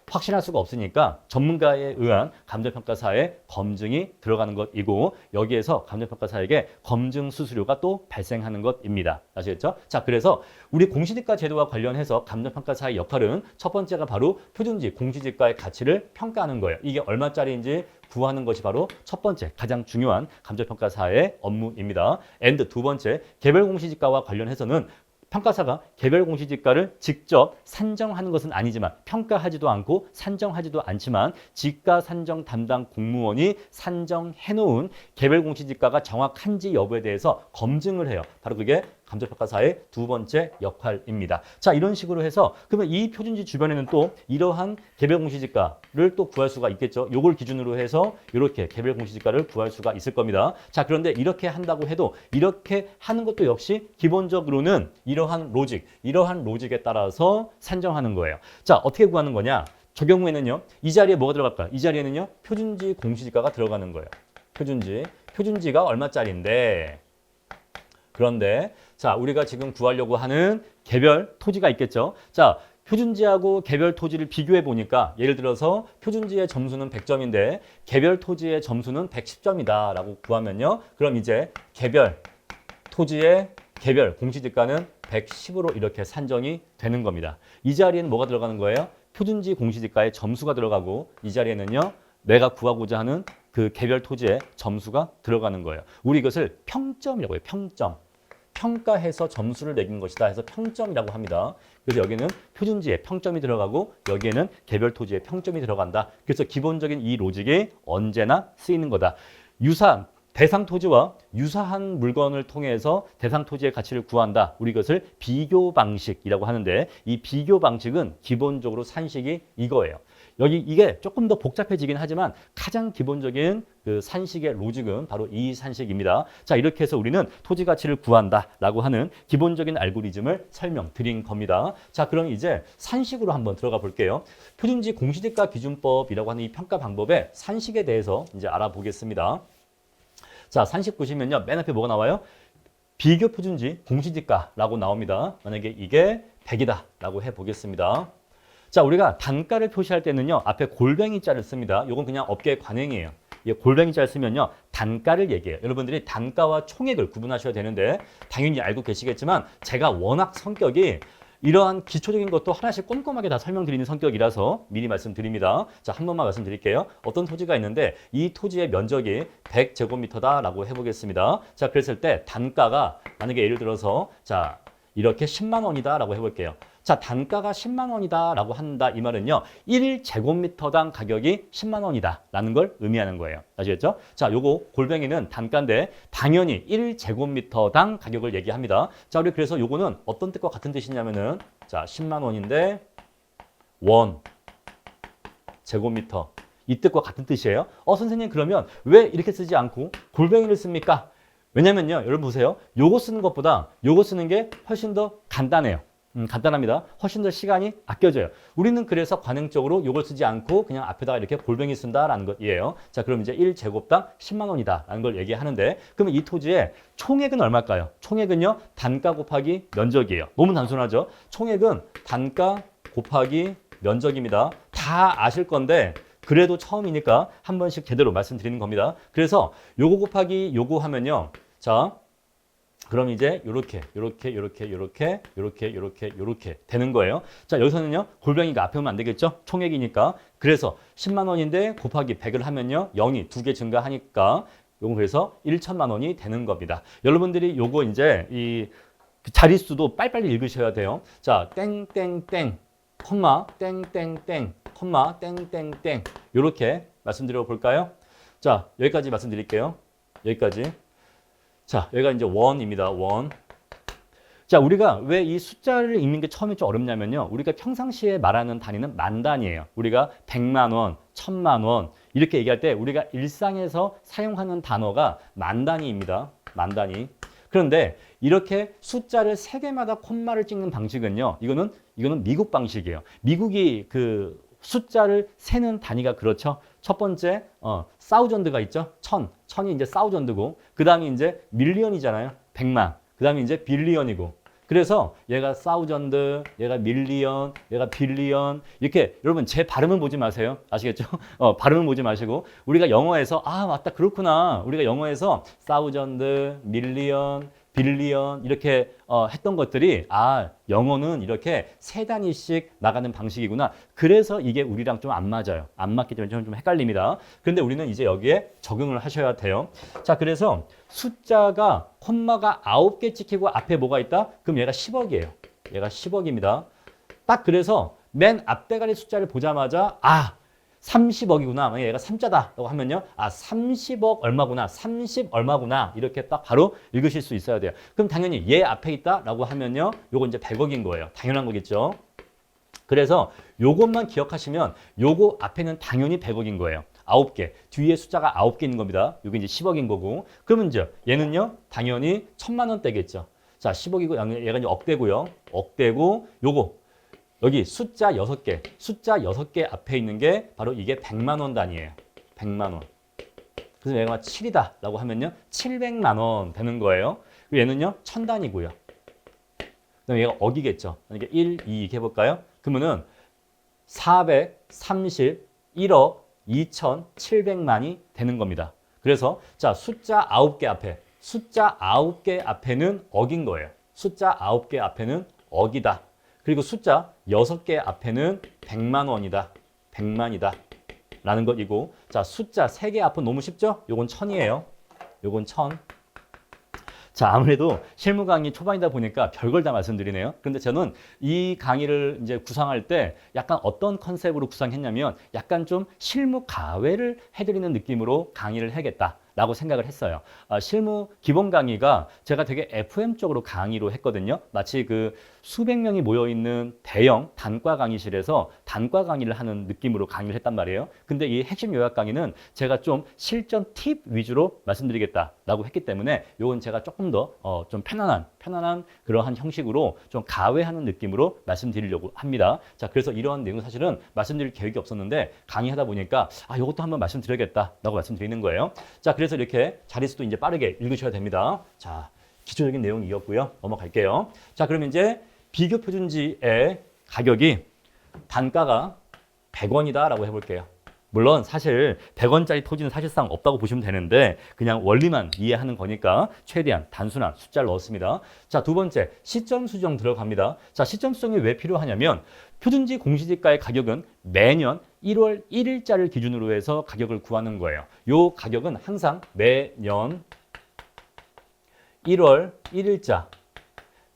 확신할 수가 없으니까 전문가에 의한 감정평가사의 검증이 들어가는 것이고, 여기에서 감정평가사에게 검증 수수료가 또 발생하는 것입니다. 아시겠죠? 자, 그래서 우리 공시지가 제도와 관련해서 감정평가사의 역할은 첫 번째가 바로 표준지, 공시지가의 가치를 평가하는 거예요. 이게 얼마짜리인지 구하는 것이 바로 첫 번째 가장 중요한 감정평가사의 업무입니다. and 두 번째, 개별 공시지가와 관련해서는 평가사가 개별 공시지가를 직접 산정하는 것은 아니지만, 평가하지도 않고 산정하지도 않지만 지가 산정 담당 공무원이 산정해 놓은 개별 공시지가가 정확한지 여부에 대해서 검증을 해요. 바로 그게 감정평가사의 두 번째 역할입니다. 자, 이런 식으로 해서 그러면 이 표준지 주변에는 또 이러한 개별 공시지가를 또 구할 수가 있겠죠. 요걸 기준으로 해서 이렇게 개별 공시지가를 구할 수가 있을 겁니다. 자, 그런데 이렇게 한다고 해도 이렇게 하는 것도 역시 기본적으로는 이러한 로직에 따라서 산정하는 거예요. 자, 어떻게 구하는 거냐? 저 경우에는요, 이 자리에 뭐가 들어갈까요? 이 자리에는요, 표준지 공시지가가 들어가는 거예요. 표준지가 얼마짜리인데, 그런데 자, 우리가 지금 구하려고 하는 개별 토지가 있겠죠. 자, 표준지하고 개별 토지를 비교해 보니까 예를 들어서 표준지의 점수는 100점인데 개별 토지의 점수는 110점이다 라고 구하면요, 그럼 이제 개별 토지의 개별 공시지가는 110으로 이렇게 산정이 되는 겁니다. 이 자리에는 뭐가 들어가는 거예요? 표준지 공시지가의 점수가 들어가고, 이 자리에는요, 내가 구하고자 하는 그 개별 토지의 점수가 들어가는 거예요. 우리 이것을 평점이라고 해요. 평점. 평가해서 점수를 매긴 것이다 해서 평점이라고 합니다. 그래서 여기는 표준지에 평점이 들어가고 여기에는 개별 토지에 평점이 들어간다. 그래서 기본적인 이 로직이 언제나 쓰이는 거다. 대상 토지와 유사한 물건을 통해서 대상 토지의 가치를 구한다. 우리 이것을 비교 방식이라고 하는데, 이 비교 방식은 기본적으로 산식이 이거예요. 여기 이게 조금 더 복잡해지긴 하지만 가장 기본적인 그 산식의 로직은 바로 이 산식입니다. 자, 이렇게 해서 우리는 토지 가치를 구한다라고 하는 기본적인 알고리즘을 설명드린 겁니다. 자, 그럼 이제 산식으로 한번 들어가 볼게요. 표준지 공시지가 기준법이라고 하는 이 평가 방법의 산식에 대해서 이제 알아보겠습니다. 자, 산식 보시면요, 맨 앞에 뭐가 나와요? 비교 표준지 공시지가라고 나옵니다. 만약에 이게 100이다 라고 해보겠습니다. 자, 우리가 단가를 표시할 때는요, 앞에 골뱅이 자를 씁니다. 이건 그냥 업계의 관행이에요. 이 골뱅이 자를 쓰면요, 단가를 얘기해요. 여러분들이 단가와 총액을 구분하셔야 되는데 당연히 알고 계시겠지만 제가 워낙 성격이 이러한 기초적인 것도 하나씩 꼼꼼하게 다 설명드리는 성격이라서 미리 말씀드립니다. 자, 한 번만 말씀드릴게요. 어떤 토지가 있는데 이 토지의 면적이 100제곱미터다 라고 해보겠습니다. 자, 그랬을 때 단가가 만약에 예를 들어서 자, 이렇게 10만 원이다 라고 해볼게요. 자, 단가가 10만 원이다 라고 한다, 이 말은요, 1제곱미터당 가격이 10만 원이다 라는 걸 의미하는 거예요. 아시겠죠? 자, 요거 골뱅이는 단가인데 당연히 1제곱미터당 가격을 얘기합니다. 자, 우리 그래서 요거는 어떤 뜻과 같은 뜻이냐면은, 자, 10만 원인데 원 제곱미터, 이 뜻과 같은 뜻이에요. 선생님, 그러면 왜 이렇게 쓰지 않고 골뱅이를 씁니까? 왜냐면요, 여러분 보세요. 요거 쓰는 것보다 요거 쓰는 게 훨씬 더 간단해요. 간단합니다. 훨씬 더 시간이 아껴져요. 우리는 그래서 관행적으로 요걸 쓰지 않고 그냥 앞에다가 이렇게 골뱅이 쓴다라는 것이에요. 자, 그럼 이제 1제곱당 10만 원이다라는 걸 얘기하는데, 그러면 이 토지의 총액은 얼마일까요? 총액은요, 단가 곱하기 면적이에요. 너무 단순하죠? 총액은 단가 곱하기 면적입니다. 다 아실 건데 그래도 처음이니까 한 번씩 제대로 말씀드리는 겁니다. 그래서 요거 곱하기 요거 하면요. 자, 그럼 이제 요렇게 되는 거예요. 자, 여기서는요, 골뱅이가 앞에 오면 안 되겠죠? 총액이니까. 그래서 10만 원인데 곱하기 100을 하면요, 0이 2개 증가하니까 요거 그래서 1천만 원이 되는 겁니다. 여러분들이 요거 이제 이 자릿수도 빨리빨리 읽으셔야 돼요. 자, 땡땡땡, 콤마, 땡땡땡, 콤마, 땡땡땡. 요렇게 말씀드려 볼까요? 자, 여기까지 말씀드릴게요. 여기까지. 자, 여기가 이제 원입니다. 원. 자, 우리가 왜 이 숫자를 읽는 게 처음에 좀 어렵냐면요. 우리가 평상시에 말하는 단위는 만 단위예요. 우리가 100만 원, 1000만 원 이렇게 얘기할 때 우리가 일상에서 사용하는 단어가 만 단위입니다. 만 단위. 그런데 이렇게 숫자를 3개마다 콤마를 찍는 방식은요. 이거는 미국 방식이에요. 미국이 그 숫자를 세는 단위가 그렇죠. 첫 번째 사우전드가 있죠. 천이 이제 사우전드고, 그 다음에 이제 밀리언이잖아요. 100만. 그 다음에 이제 빌리언이고. 그래서 얘가 사우전드, 얘가 밀리언, 얘가 빌리언 이렇게. 여러분 제 발음은 보지 마세요. 아시겠죠? 발음은 보지 마시고 우리가 영어에서 맞다 그렇구나. 우리가 영어에서 사우전드, 밀리언, 빌리언 이렇게 했던 것들이 영어는 이렇게 3단위씩 나가는 방식이구나. 그래서 이게 우리랑 좀 안 맞아요. 안 맞기 때문에 좀 헷갈립니다. 그런데 우리는 이제 여기에 적응을 하셔야 돼요. 자, 그래서 숫자가 콤마가 9개 찍히고 앞에 뭐가 있다? 그럼 얘가 10억이에요. 얘가 10억입니다. 딱 그래서 맨 앞대가리 숫자를 보자마자 30억이구나. 만약에 얘가 3자다라고 하면요. 30억 얼마구나. 30 얼마구나. 이렇게 딱 바로 읽으실 수 있어야 돼요. 그럼 당연히 얘 앞에 있다라고 하면요. 요거 이제 100억인 거예요. 당연한 거겠죠. 그래서 요것만 기억하시면 요거 앞에는 당연히 100억인 거예요. 9개. 뒤에 숫자가 9개 있는 겁니다. 요게 이제 10억인 거고. 그러면 이제 얘는요. 당연히 1000만 원대겠죠. 자, 10억이고 얘가 이제 억대고요. 억대고 요거 여기 숫자 6개, 숫자 6개 앞에 있는 게 바로 이게 100만 원 단위예요. 100만 원. 그래서 얘가 7이다 라고 하면요. 700만 원 되는 거예요. 그리고 얘는요. 1000단위고요. 그다음에 얘가 억이겠죠. 그러니까 1, 2 이렇게 해볼까요? 그러면은 431억 2,700만이 되는 겁니다. 그래서 자, 숫자 9개 앞에는 억인 거예요. 숫자 9개 앞에는 억이다. 그리고 숫자 6개 앞에는 100만 원이다. 100만이다. 라는 것이고, 자, 숫자 3개 앞은 너무 쉽죠? 요건 1000이에요. 요건 1000. 자, 아무래도 실무 강의 초반이다 보니까 별걸 다 말씀드리네요. 그런데 저는 이 강의를 이제 구상할 때 약간 어떤 컨셉으로 구상했냐면 약간 좀 실무 가외를 해드리는 느낌으로 강의를 해야겠다. 라고 생각을 했어요. 실무 기본 강의가 제가 되게 FM 쪽으로 강의로 했거든요. 마치 그 수백 명이 모여있는 대형 단과 강의실에서 단과 강의를 하는 느낌으로 강의를 했단 말이에요. 근데 이 핵심 요약 강의는 제가 좀 실전 팁 위주로 말씀드리겠다라고 했기 때문에 이건 제가 조금 더 좀 편안한 그러한 형식으로 좀 가외하는 느낌으로 말씀드리려고 합니다. 자, 그래서 이러한 내용 사실은 말씀드릴 계획이 없었는데 강의하다 보니까 이것도 한번 말씀드려야겠다라고 말씀드리는 거예요. 자, 그래서 이렇게 자릿수도 이제 빠르게 읽으셔야 됩니다. 자, 기초적인 내용이었고요. 넘어갈게요. 자, 그러면 이제 비교 표준지의 가격이 단가가 100원이다라고 해볼게요. 물론 사실 100원짜리 토지는 사실상 없다고 보시면 되는데 그냥 원리만 이해하는 거니까 최대한 단순한 숫자를 넣었습니다. 자, 두 번째 시점 수정 들어갑니다. 자, 시점 수정이 왜 필요하냐면 표준지 공시지가의 가격은 매년 1월 1일자를 기준으로 해서 가격을 구하는 거예요. 요 가격은 항상 매년 1월 1일자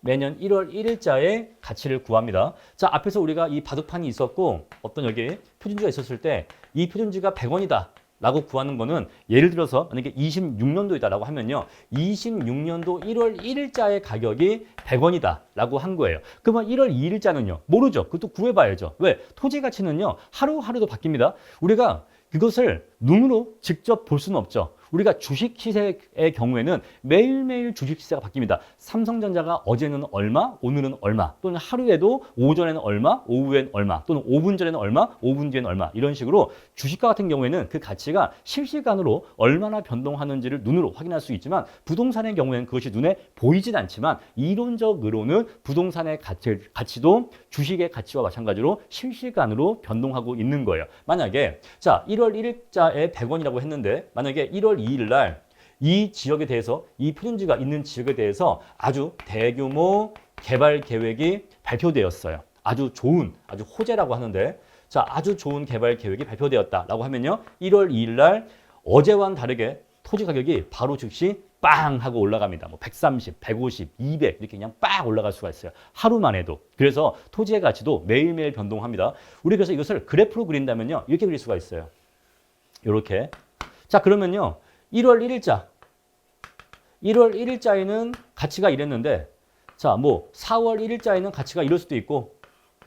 매년 1월 1일자의 가치를 구합니다. 자, 앞에서 우리가 이 바둑판이 있었고 어떤 여기 표준지가 있었을 때 이 표준지가 100원이다 라고 구하는 거는 예를 들어서 만약에 26년도이다 라고 하면요. 26년도 1월 1일자의 가격이 100원이다 라고 한 거예요. 그러면 1월 2일자는요. 모르죠. 그것도 구해봐야죠. 왜? 토지 가치는요. 하루하루도 바뀝니다. 우리가 그것을 눈으로 직접 볼 수는 없죠. 우리가 주식 시세의 경우에는 매일매일 주식 시세가 바뀝니다. 삼성전자가 어제는 얼마, 오늘은 얼마, 또는 하루에도 오전에는 얼마, 오후엔 얼마, 또는 5분 전에는 얼마, 5분 뒤에는 얼마, 이런 식으로 주식과 같은 경우에는 그 가치가 실시간으로 얼마나 변동하는지를 눈으로 확인할 수 있지만 부동산의 경우에는 그것이 눈에 보이진 않지만 이론적으로는 부동산의 가치도 주식의 가치와 마찬가지로 실시간으로 변동하고 있는 거예요. 만약에 자 1월 1일자에 100원이라고 했는데 만약에 1월 2일 날 이 지역에 대해서 이 표준지가 있는 지역에 대해서 아주 대규모 개발 계획이 발표되었어요. 아주 좋은, 아주 호재라고 하는데 자 아주 좋은 개발 계획이 발표되었다라고 하면요. 1월 2일 날 어제와는 다르게 토지 가격이 바로 즉시 빵 하고 올라갑니다. 뭐 130, 150, 200 이렇게 그냥 빡 올라갈 수가 있어요. 하루만 해도. 그래서 토지의 가치도 매일매일 변동합니다. 우리 그래서 이것을 그래프로 그린다면요. 이렇게 그릴 수가 있어요. 이렇게. 자 그러면요. 1월 1일자에는 가치가 이랬는데 자 뭐 4월 1일자에는 가치가 이럴 수도 있고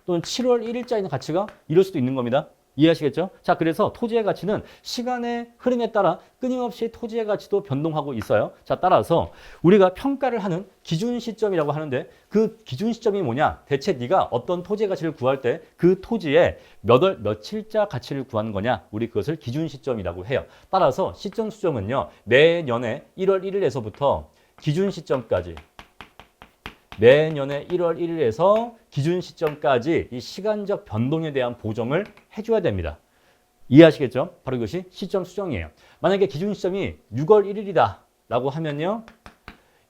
또는 7월 1일자에는 가치가 이럴 수도 있는 겁니다. 이해하시겠죠? 자, 그래서 토지의 가치는 시간의 흐름에 따라 끊임없이 토지의 가치도 변동하고 있어요. 자, 따라서 우리가 평가를 하는 기준 시점이라고 하는데 그 기준 시점이 뭐냐? 대체 네가 어떤 토지의 가치를 구할 때 그 토지의 몇 월, 며칠자 가치를 구하는 거냐? 우리 그것을 기준 시점이라고 해요. 따라서 시점 수정은요. 매년에 1월 1일에서부터 기준 시점까지 매년의 1월 1일에서 기준 시점까지 이 시간적 변동에 대한 보정을 해줘야 됩니다. 이해하시겠죠? 바로 이것이 시점 수정이에요. 만약에 기준 시점이 6월 1일이다 라고 하면요.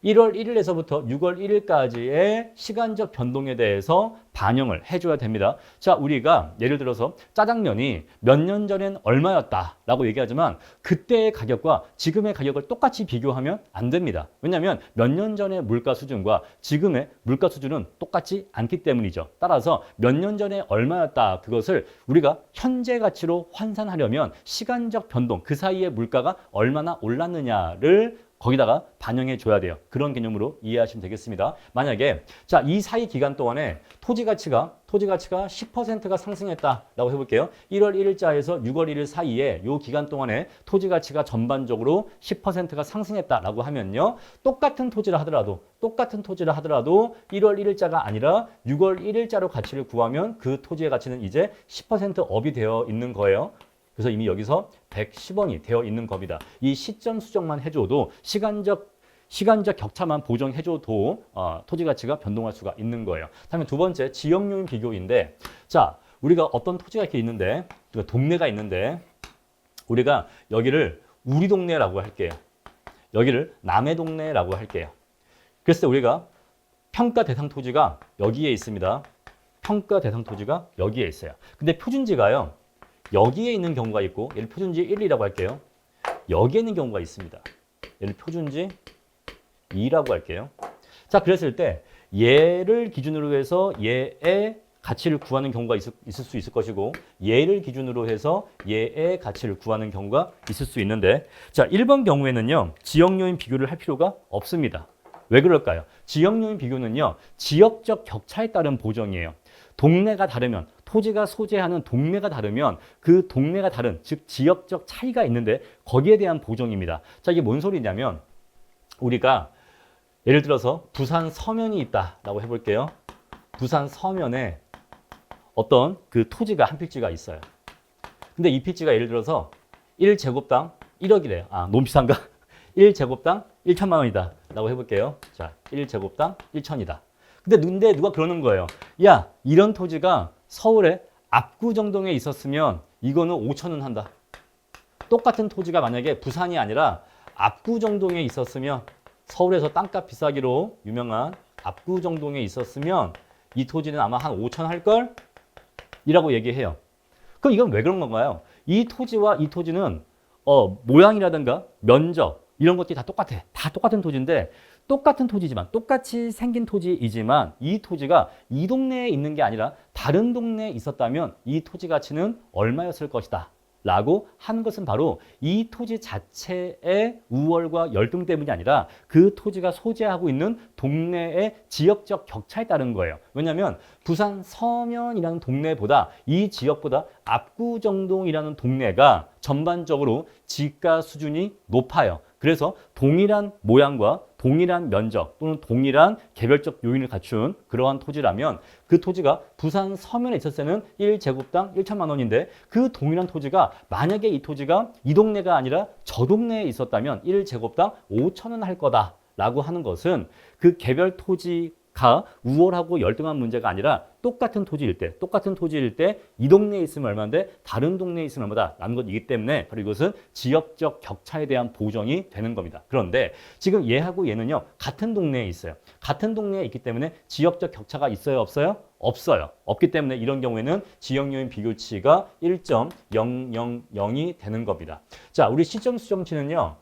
1월 1일에서부터 6월 1일까지의 시간적 변동에 대해서 반영을 해줘야 됩니다. 자, 우리가 예를 들어서 짜장면이 몇 년 전엔 얼마였다라고 얘기하지만 그때의 가격과 지금의 가격을 똑같이 비교하면 안 됩니다. 왜냐하면 몇 년 전의 물가 수준과 지금의 물가 수준은 똑같지 않기 때문이죠. 따라서 몇 년 전에 얼마였다 그것을 우리가 현재 가치로 환산하려면 시간적 변동, 그 사이에 물가가 얼마나 올랐느냐를 거기다가 반영해 줘야 돼요. 그런 개념으로 이해하시면 되겠습니다. 만약에 자, 이 사이 기간 동안에 토지 가치가 10%가 상승했다라고 해볼게요. 1월 1일자에서 6월 1일 사이에 이 기간 동안에 토지 가치가 전반적으로 10%가 상승했다라고 하면요. 똑같은 토지를 하더라도 1월 1일자가 아니라 6월 1일자로 가치를 구하면 그 토지의 가치는 이제 10% 업이 되어 있는 거예요. 그래서 이미 여기서 110원이 되어 있는 겁니다. 이 시점 수정만 해줘도 시간적 격차만 보정해줘도 토지 가치가 변동할 수가 있는 거예요. 다음에 두 번째 지역 요인 비교인데 자 우리가 어떤 토지가 이렇게 있는데 동네가 있는데 우리가 여기를 우리 동네라고 할게요. 여기를 남의 동네라고 할게요. 그래서 우리가 평가 대상 토지가 여기에 있습니다. 평가 대상 토지가 여기에 있어요. 근데 표준지가요. 여기에 있는 경우가 있고 얘를 표준지 1, 2라고 할게요. 여기에 있는 경우가 있습니다. 얘를 표준지 2라고 할게요. 자, 그랬을 때 얘를 기준으로 해서 얘의 가치를 구하는 경우가 있을 수 있을 것이고 얘를 기준으로 해서 얘의 가치를 구하는 경우가 있을 수 있는데 자, 1번 경우에는요. 지역 요인 비교를 할 필요가 없습니다. 왜 그럴까요? 지역 요인 비교는요. 지역적 격차에 따른 보정이에요. 동네가 다르면 토지가 소재하는 동네가 다르면 그 동네가 다른 즉 지역적 차이가 있는데 거기에 대한 보정입니다. 자, 이게 뭔 소리냐면 우리가 예를 들어서 부산 서면이 있다라고 해볼게요. 부산 서면에 어떤 그 토지가 한 필지가 있어요. 근데 이 필지가 예를 들어서 1제곱당 1억이래요. 아, 너무 비싼가? 1제곱당 1천만 원이다 라고 해볼게요. 자, 1제곱당 1천이다. 근데 누가 그러는 거예요. 야, 이런 토지가 서울의 압구정동에 있었으면 이거는 5천 원 한다. 똑같은 토지가 만약에 부산이 아니라 압구정동에 있었으면 서울에서 땅값 비싸기로 유명한 압구정동에 있었으면 이 토지는 아마 한 5천 할걸? 이라고 얘기해요. 그럼 이건 왜 그런 건가요? 이 토지와 이 토지는 모양이라든가 면적 이런 것들이 다 똑같아. 다 똑같은 토지인데 똑같은 토지지만 똑같이 생긴 토지이지만 이 토지가 이 동네에 있는 게 아니라 다른 동네에 있었다면 이 토지 가치는 얼마였을 것이다 라고 하는 것은 바로 이 토지 자체의 우월과 열등 때문이 아니라 그 토지가 소재하고 있는 동네의 지역적 격차에 따른 거예요. 왜냐하면 부산 서면이라는 동네보다 이 지역보다 압구정동이라는 동네가 전반적으로 지가 수준이 높아요. 그래서 동일한 모양과 동일한 면적 또는 동일한 개별적 요인을 갖춘 그러한 토지라면 그 토지가 부산 서면에 있었을 때는 1제곱당 1천만 원인데 그 동일한 토지가 만약에 이 토지가 이 동네가 아니라 저 동네에 있었다면 1제곱당 5천 원 할 거다라고 하는 것은 그 개별 토지가 우월하고 열등한 문제가 아니라 똑같은 토지일 때 이 동네에 있으면 얼마인데 다른 동네에 있으면 얼마다라는 것이기 때문에 바로 이것은 지역적 격차에 대한 보정이 되는 겁니다. 그런데 지금 얘하고 얘는요 같은 동네에 있어요. 같은 동네에 있기 때문에 지역적 격차가 있어요 없어요? 없어요. 없기 때문에 이런 경우에는 지역요인 비교치가 1.000이 되는 겁니다. 자, 우리 시점 수정치는요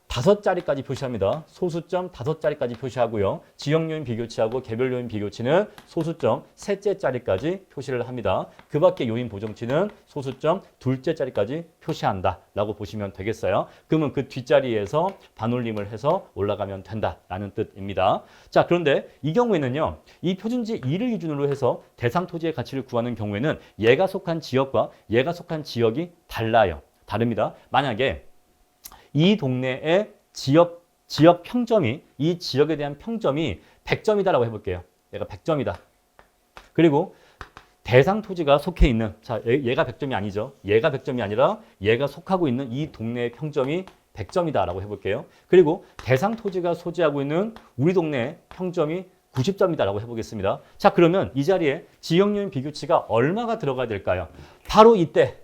5자리까지 표시합니다. 소수점 5자리까지 표시하고요. 지역요인 비교치하고 개별요인 비교치는 소수점 3째 자리까지 표시를 합니다. 그 밖에 요인 보정치는 소수점 2째 자리까지 표시한다 라고 보시면 되겠어요. 그러면 그 뒷자리에서 반올림을 해서 올라가면 된다라는 뜻입니다. 자, 그런데 이 경우에는요. 이 표준지 2를 기준으로 해서 대상 토지의 가치를 구하는 경우에는 얘가 속한 지역과 얘가 속한 지역이 달라요. 다릅니다. 만약에 이 동네의 지역 평점이 이 지역에 대한 평점이 100점이다라고 해볼게요. 얘가 100점이다. 그리고 대상 토지가 속해 있는 자 얘가 100점이 아니죠. 얘가 100점이 아니라 얘가 속하고 있는 이 동네의 평점이 100점이다라고 해볼게요. 그리고 대상 토지가 소지하고 있는 우리 동네의 평점이 90점이다라고 해보겠습니다. 자, 그러면 이 자리에 지역요인 비교치가 얼마가 들어가야 될까요? 바로 이때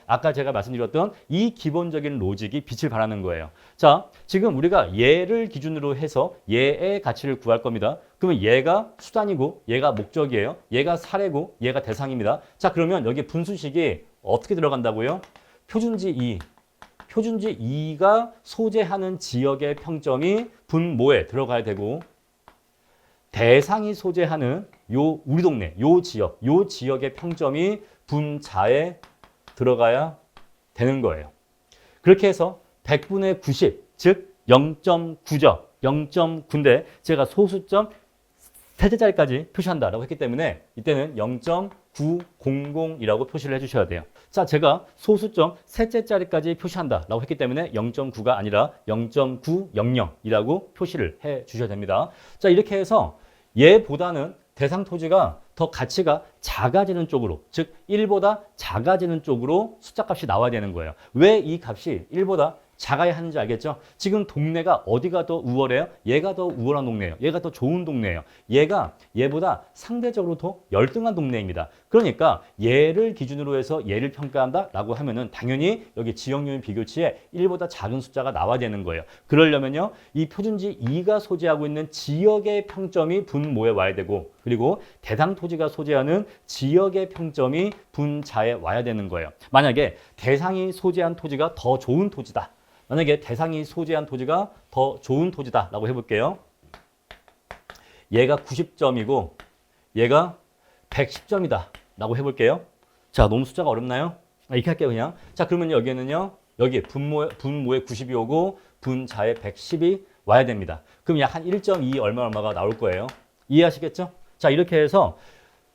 아까 제가 말씀드렸던 이 기본적인 로직이 빛을 발하는 거예요. 자, 지금 우리가 얘를 기준으로 해서 얘의 가치를 구할 겁니다. 그러면 얘가 수단이고 얘가 목적이에요. 얘가 사례고 얘가 대상입니다. 자, 그러면 여기 분수식이 어떻게 들어간다고요? 표준지 2가 소재하는 지역의 평점이 분모에 들어가야 되고 대상이 소재하는 우리 동네 요 지역의 평점이 분자에 들어가야 되는 거예요. 그렇게 해서 100분의 90, 즉 0.9죠. 0.9인데 제가 소수점 셋째 자리까지 표시한다라고 했기 때문에 이때는 0.900이라고 표시를 해주셔야 돼요. 자, 제가 소수점 셋째 자리까지 표시한다라고 했기 때문에 0.9가 아니라 0.900이라고 표시를 해주셔야 됩니다. 자, 이렇게 해서 얘보다는 대상 토지가 더 가치가 작아지는 쪽으로, 즉 1보다 작아지는 쪽으로 숫자값이 나와야 되는 거예요. 왜 이 값이 1보다 작아야 하는지 알겠죠? 지금 동네가 어디가 더 우월해요? 얘가 더 우월한 동네예요. 얘가 더 좋은 동네예요. 얘가 얘보다 상대적으로 더 열등한 동네입니다. 그러니까 얘를 기준으로 해서 얘를 평가한다라고 하면은 당연히 여기 지역요인 비교치에 1보다 작은 숫자가 나와야 되는 거예요. 그러려면요, 이 표준지 2가 소재하고 있는 지역의 평점이 분모에 와야 되고, 그리고 대상 토지가 소재하는 지역의 평점이 분자에 와야 되는 거예요. 만약에 대상이 소재한 토지가 더 좋은 토지다. 만약에 대상이 소재한 토지가 더 좋은 토지다라고 해볼게요. 얘가 90점이고 얘가 110점이다 라고 해볼게요. 자, 너무 숫자가 어렵나요? 이렇게 할게요, 그냥. 자, 그러면 여기에는요, 여기 분모에 90이 오고 분자에 110이 와야 됩니다. 그럼 약 한 1.2 얼마가 나올 거예요. 이해하시겠죠? 자, 이렇게 해서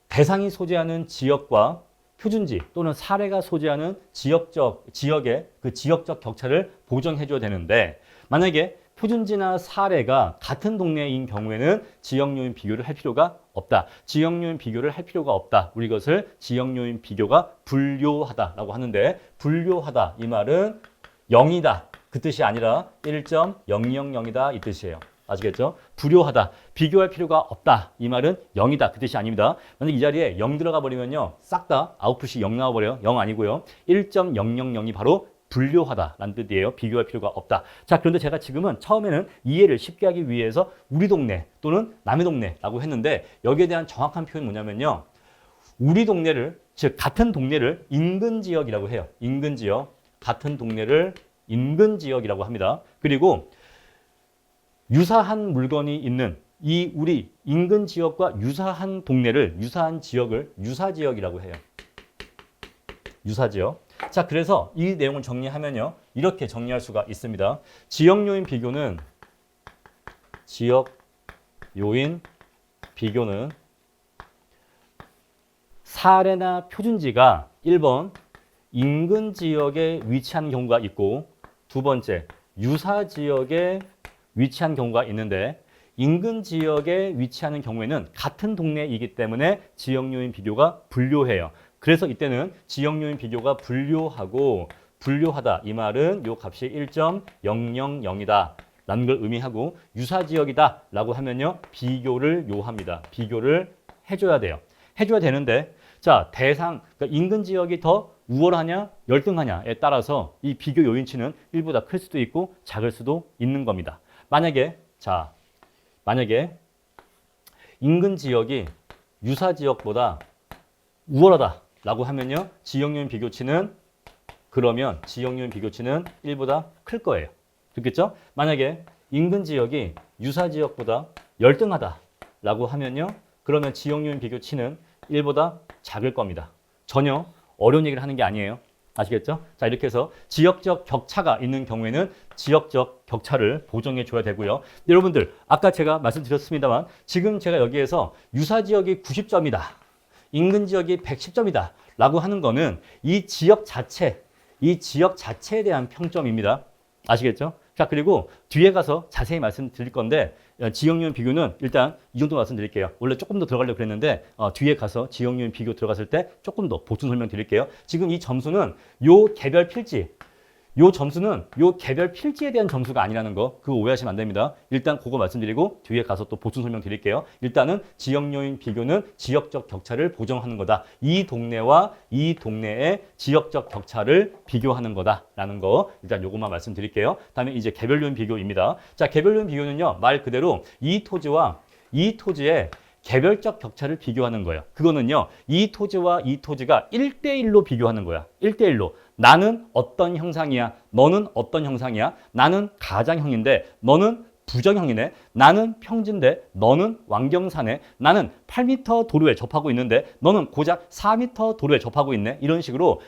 대상이 소재하는 지역과 표준지 또는 사례가 소재하는 지역의 그 지역적 격차를 보정해줘야 되는데, 만약에 표준지나 사례가 같은 동네인 경우에는 지역요인 비교를 할 필요가 없다. 지역요인 비교를 할 필요가 없다. 우리 이것을 지역요인 비교가 불료하다라고 하는데, 불료하다 이 말은 0이다 그 뜻이 아니라 1.000이다 이 뜻이에요. 아시겠죠? 불효하다. 비교할 필요가 없다. 이 말은 0이다. 그 뜻이 아닙니다. 만약 이 자리에 0 들어가 버리면요, 싹 다 아웃풋이 0 나와버려요. 0 아니고요. 1.000이 바로 불료하다라는 뜻이에요. 비교할 필요가 없다. 자, 그런데 제가 지금은 처음에는 이해를 쉽게 하기 위해서 우리 동네 또는 남의 동네라고 했는데, 여기에 대한 정확한 표현이 뭐냐면요, 우리 동네를, 즉 같은 동네를 인근 지역이라고 해요. 인근 지역. 같은 동네를 인근 지역이라고 합니다. 그리고 유사한 물건이 있는 이 우리 인근 지역과 유사한 동네를, 유사한 지역을 유사지역이라고 해요. 유사지역. 자, 그래서 이 내용을 정리하면요. 이렇게 정리할 수가 있습니다. 지역 요인 비교는 사례나 표준지가 1번 인근 지역에 위치한 경우가 있고 두 번째 유사 지역에 위치한 경우가 있는데 인근 지역에 위치하는 경우에는 같은 동네이기 때문에 지역 요인 비교가 불료해요. 그래서 이때는 지역 요인 비교가 불료하다 이 말은 요 값이 1.000이다 라는 걸 의미하고 유사 지역이다 라고 하면요 비교를 요합니다. 비교를 해줘야 돼요. 해줘야 되는데 자 대상 그러니까 인근 지역이 더 우월하냐 열등하냐에 따라서 이 비교 요인치는 1보다 클 수도 있고 작을 수도 있는 겁니다. 만약에 인근 지역이 유사 지역보다 우월하다라고 하면요. 지역 요인 비교치는 1보다 클 거예요. 그렇겠죠? 만약에 인근 지역이 유사 지역보다 열등하다라고 하면요. 그러면 지역 요인 비교치는 1보다 작을 겁니다. 전혀 어려운 얘기를 하는 게 아니에요. 아시겠죠? 자, 이렇게 해서 지역적 격차가 있는 경우에는 지역적 격차를 보정해 줘야 되고요. 여러분들, 아까 제가 말씀드렸습니다만 지금 제가 여기에서 유사 지역이 90점이다. 인근 지역이 110점이다. 라고 하는 거는 이 지역 자체에 대한 평점입니다. 아시겠죠? 자, 그리고 뒤에 가서 자세히 말씀드릴 건데 지역 요인 비교는 일단 이 정도 말씀드릴게요. 원래 조금 더 들어가려고 그랬는데 뒤에 가서 지역 요인 비교 들어갔을 때 조금 더 보충 설명 드릴게요. 지금 이 점수는 요 개별 필지에 대한 점수가 아니라는 거 그거 오해하시면 안 됩니다. 일단 그거 말씀드리고 뒤에 가서 또 보충 설명 드릴게요. 일단은 지역 요인 비교는 지역적 격차를 보정하는 거다. 이 동네와 이 동네의 지역적 격차를 비교하는 거다라는 거 일단 요것만 말씀드릴게요. 다음에 이제 개별 요인 비교입니다. 자, 개별 요인 비교는요. 말 그대로 이 토지와 이 토지의 개별적 격차를 비교하는 거예요. 그거는요. 이 토지와 이 토지가 1대1로 비교하는 거야. 1대1로. 나는 어떤 형상이야. 너는 어떤 형상이야. 나는 가장형인데 너는 부정형이네. 나는 평지인데 너는 왕경사네. 나는 8m 도로에 접하고 있는데 너는 고작 4m 도로에 접하고 있네. 이런 식으로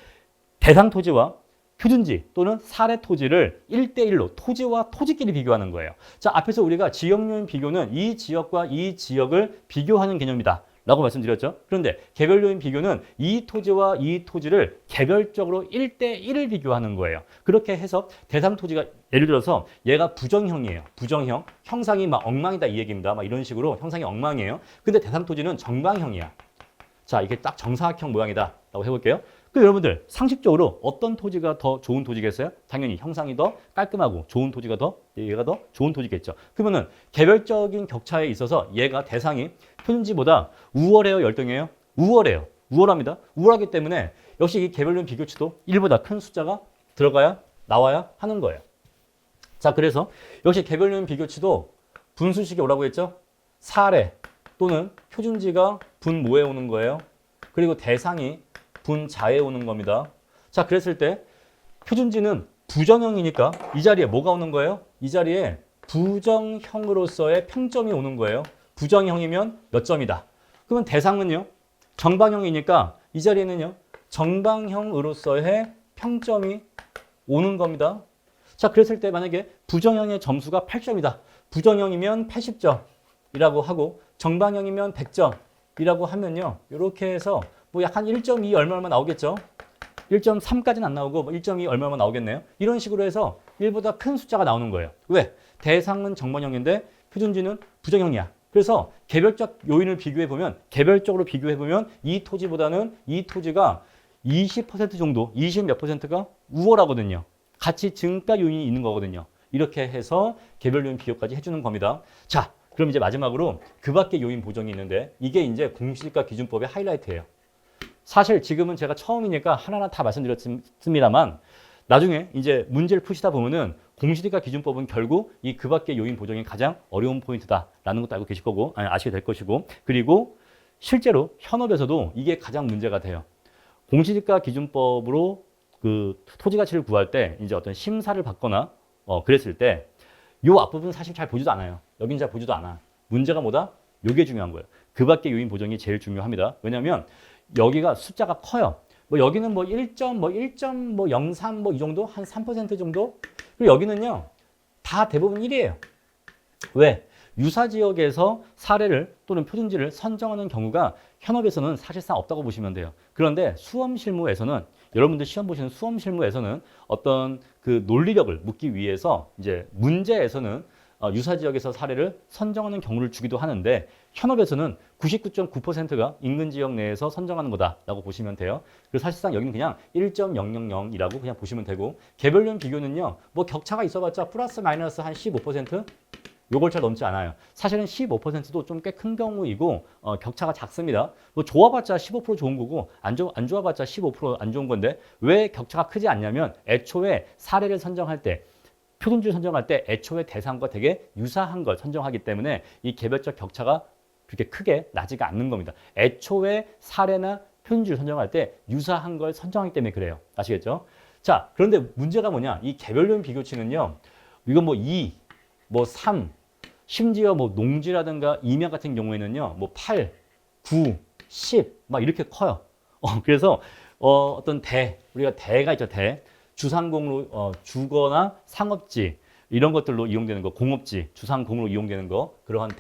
대상 토지와 표준지 또는 사례 토지를 1대1로 토지와 토지끼리 비교하는 거예요. 자, 앞에서 우리가 지역 요인 비교는 이 지역과 이 지역을 비교하는 개념이다 라고 말씀드렸죠. 그런데 개별 요인 비교는 이 토지와 이 토지를 개별적으로 1대1을 비교하는 거예요. 그렇게 해서 대상 토지가 예를 들어서 얘가 부정형이에요. 부정형. 형상이 막 엉망이다 이 얘기입니다. 막 이런 식으로 형상이 엉망이에요. 근데 대상 토지는 정방형이야. 자, 이게 딱 정사각형 모양이다 라고 해볼게요. 그 여러분들 상식적으로 어떤 토지가 더 좋은 토지겠어요? 당연히 형상이 더 깔끔하고 좋은 토지가 얘가 더 좋은 토지겠죠. 그러면은 개별적인 격차에 있어서 얘가 대상이 표준지보다 우월해요, 열등해요? 우월해요. 우월합니다. 우월하기 때문에 역시 이 개별용 비교치도 1보다 큰 숫자가 나와야 하는 거예요. 자, 그래서 역시 개별용 비교치도 분수식이 오라고 했죠? 사례 또는 표준지가 분모에 오는 거예요. 그리고 대상이 분자에 오는 겁니다. 자, 그랬을 때 표준지는 부정형이니까 이 자리에 뭐가 오는 거예요? 이 자리에 부정형으로서의 평점이 오는 거예요. 부정형이면 몇 점이다. 그러면 대상은요? 정방형이니까 이 자리에는요? 정방형으로서의 평점이 오는 겁니다. 자, 그랬을 때 만약에 부정형의 점수가 8점이다. 부정형이면 80점이라고 하고 정방형이면 100점이라고 하면요. 이렇게 해서 뭐 약간 1.2 얼마 나오겠죠. 1.3까지는 안 나오고 1.2 얼마 나오겠네요. 이런 식으로 해서 1보다 큰 숫자가 나오는 거예요. 왜? 대상은 정방형인데 표준지는 부정형이야. 그래서 개별적 요인을 개별적으로 비교해 보면 이 토지보다는 이 토지가 20% 정도, 20 몇 %가 우월하거든요. 같이 증가 요인이 있는 거거든요. 이렇게 해서 개별 요인 비교까지 해주는 겁니다. 자, 그럼 이제 마지막으로 그 밖의 요인 보정이 있는데 이게 이제 공시지가 기준법의 하이라이트예요. 사실 지금은 제가 처음이니까 하나하나 다 말씀드렸습니다만 나중에 이제 문제를 푸시다 보면은 공시지가 기준법은 결국 이 그 밖의 요인 보정이 가장 어려운 포인트다라는 것도 알고 계실 거고 아시게 될 것이고 그리고 실제로 현업에서도 이게 가장 문제가 돼요. 공시지가 기준법으로 그 토지 가치를 구할 때 이제 어떤 심사를 받거나 그랬을 때 요 앞부분 사실 잘 보지도 않아요. 여긴 잘 보지도 않아. 문제가 뭐다? 요게 중요한 거예요. 그 밖의 요인 보정이 제일 중요합니다. 왜냐하면 여기가 숫자가 커요. 뭐 여기는 뭐 1.03 뭐 이 정도 한 3% 정도. 그리고 여기는요 다 대부분 1이에요. 왜? 유사 지역에서 사례를 또는 표준지를 선정하는 경우가 현업에서는 사실상 없다고 보시면 돼요. 그런데 수험 실무에서는 여러분들 시험 보시는 수험 실무에서는 어떤 그 논리력을 묻기 위해서 이제 문제에서는 유사 지역에서 사례를 선정하는 경우를 주기도 하는데 현업에서는 99.9%가 인근 지역 내에서 선정하는 거다라고 보시면 돼요. 그래서 사실상 여기는 그냥 1.000이라고 그냥 보시면 되고 개별련 비교는요. 뭐 격차가 있어봤자 플러스 마이너스 한 15%? 요걸 잘 넘지 않아요. 사실은 15%도 좀 꽤 큰 경우이고 격차가 작습니다. 뭐 좋아봤자 15% 좋은 거고 안 좋아봤자 15%안 좋은 건데 왜 격차가 크지 않냐면 애초에 사례를 선정할 때 표준지를 선정할 때 애초에 대상과 되게 유사한 걸 선정하기 때문에 이 개별적 격차가 그렇게 크게 나지가 않는 겁니다. 애초에 사례나 표준지를 선정할 때 유사한 걸 선정하기 때문에 그래요. 아시겠죠? 자, 그런데 문제가 뭐냐? 이 개별련 비교치는요. 이건 뭐 2, 뭐 3, 심지어 뭐 농지라든가 임야 같은 경우에는요, 뭐 8, 9, 10, 막 이렇게 커요. 그래서 어떤 우리가 대가 있죠, 주상공로, 주거나 상업지, 이런 것들로 이용되는 거, 공업지, 주상공으로 이용되는 거, 그러한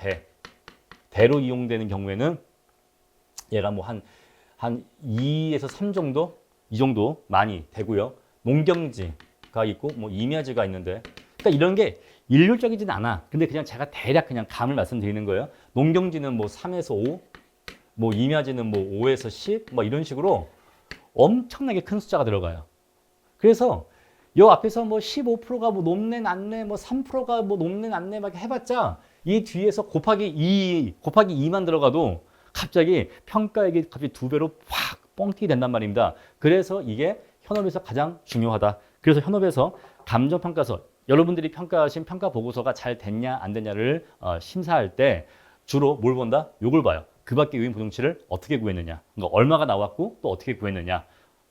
대로 이용되는 경우에는 얘가 뭐 한 2에서 3 정도? 이 정도 많이 되고요. 농경지가 있고, 뭐 임야지가 있는데, 그러니까 이런 게 일률적이진 않아. 근데 그냥 제가 대략 그냥 감을 말씀드리는 거예요. 농경지는 뭐 3에서 5, 뭐 임야지는 뭐 5에서 10, 뭐 이런 식으로 엄청나게 큰 숫자가 들어가요. 그래서 요 앞에서 뭐 15%가 뭐 높네 낮네 뭐 3%가 뭐 높네 낮네 막 해봤자 이 뒤에서 곱하기 2만 들어가도 갑자기 평가액이 갑자기 2배로 확 뻥튀기 된단 말입니다. 그래서 이게 현업에서 가장 중요하다. 그래서 현업에서 감정평가서 여러분들이 평가하신 평가 보고서가 잘 됐냐 안 됐냐를 심사할 때 주로 뭘 본다? 요걸 봐요. 그 밖에 요인 보정치를 어떻게 구했느냐, 그러니까 얼마가 나왔고 또 어떻게 구했느냐,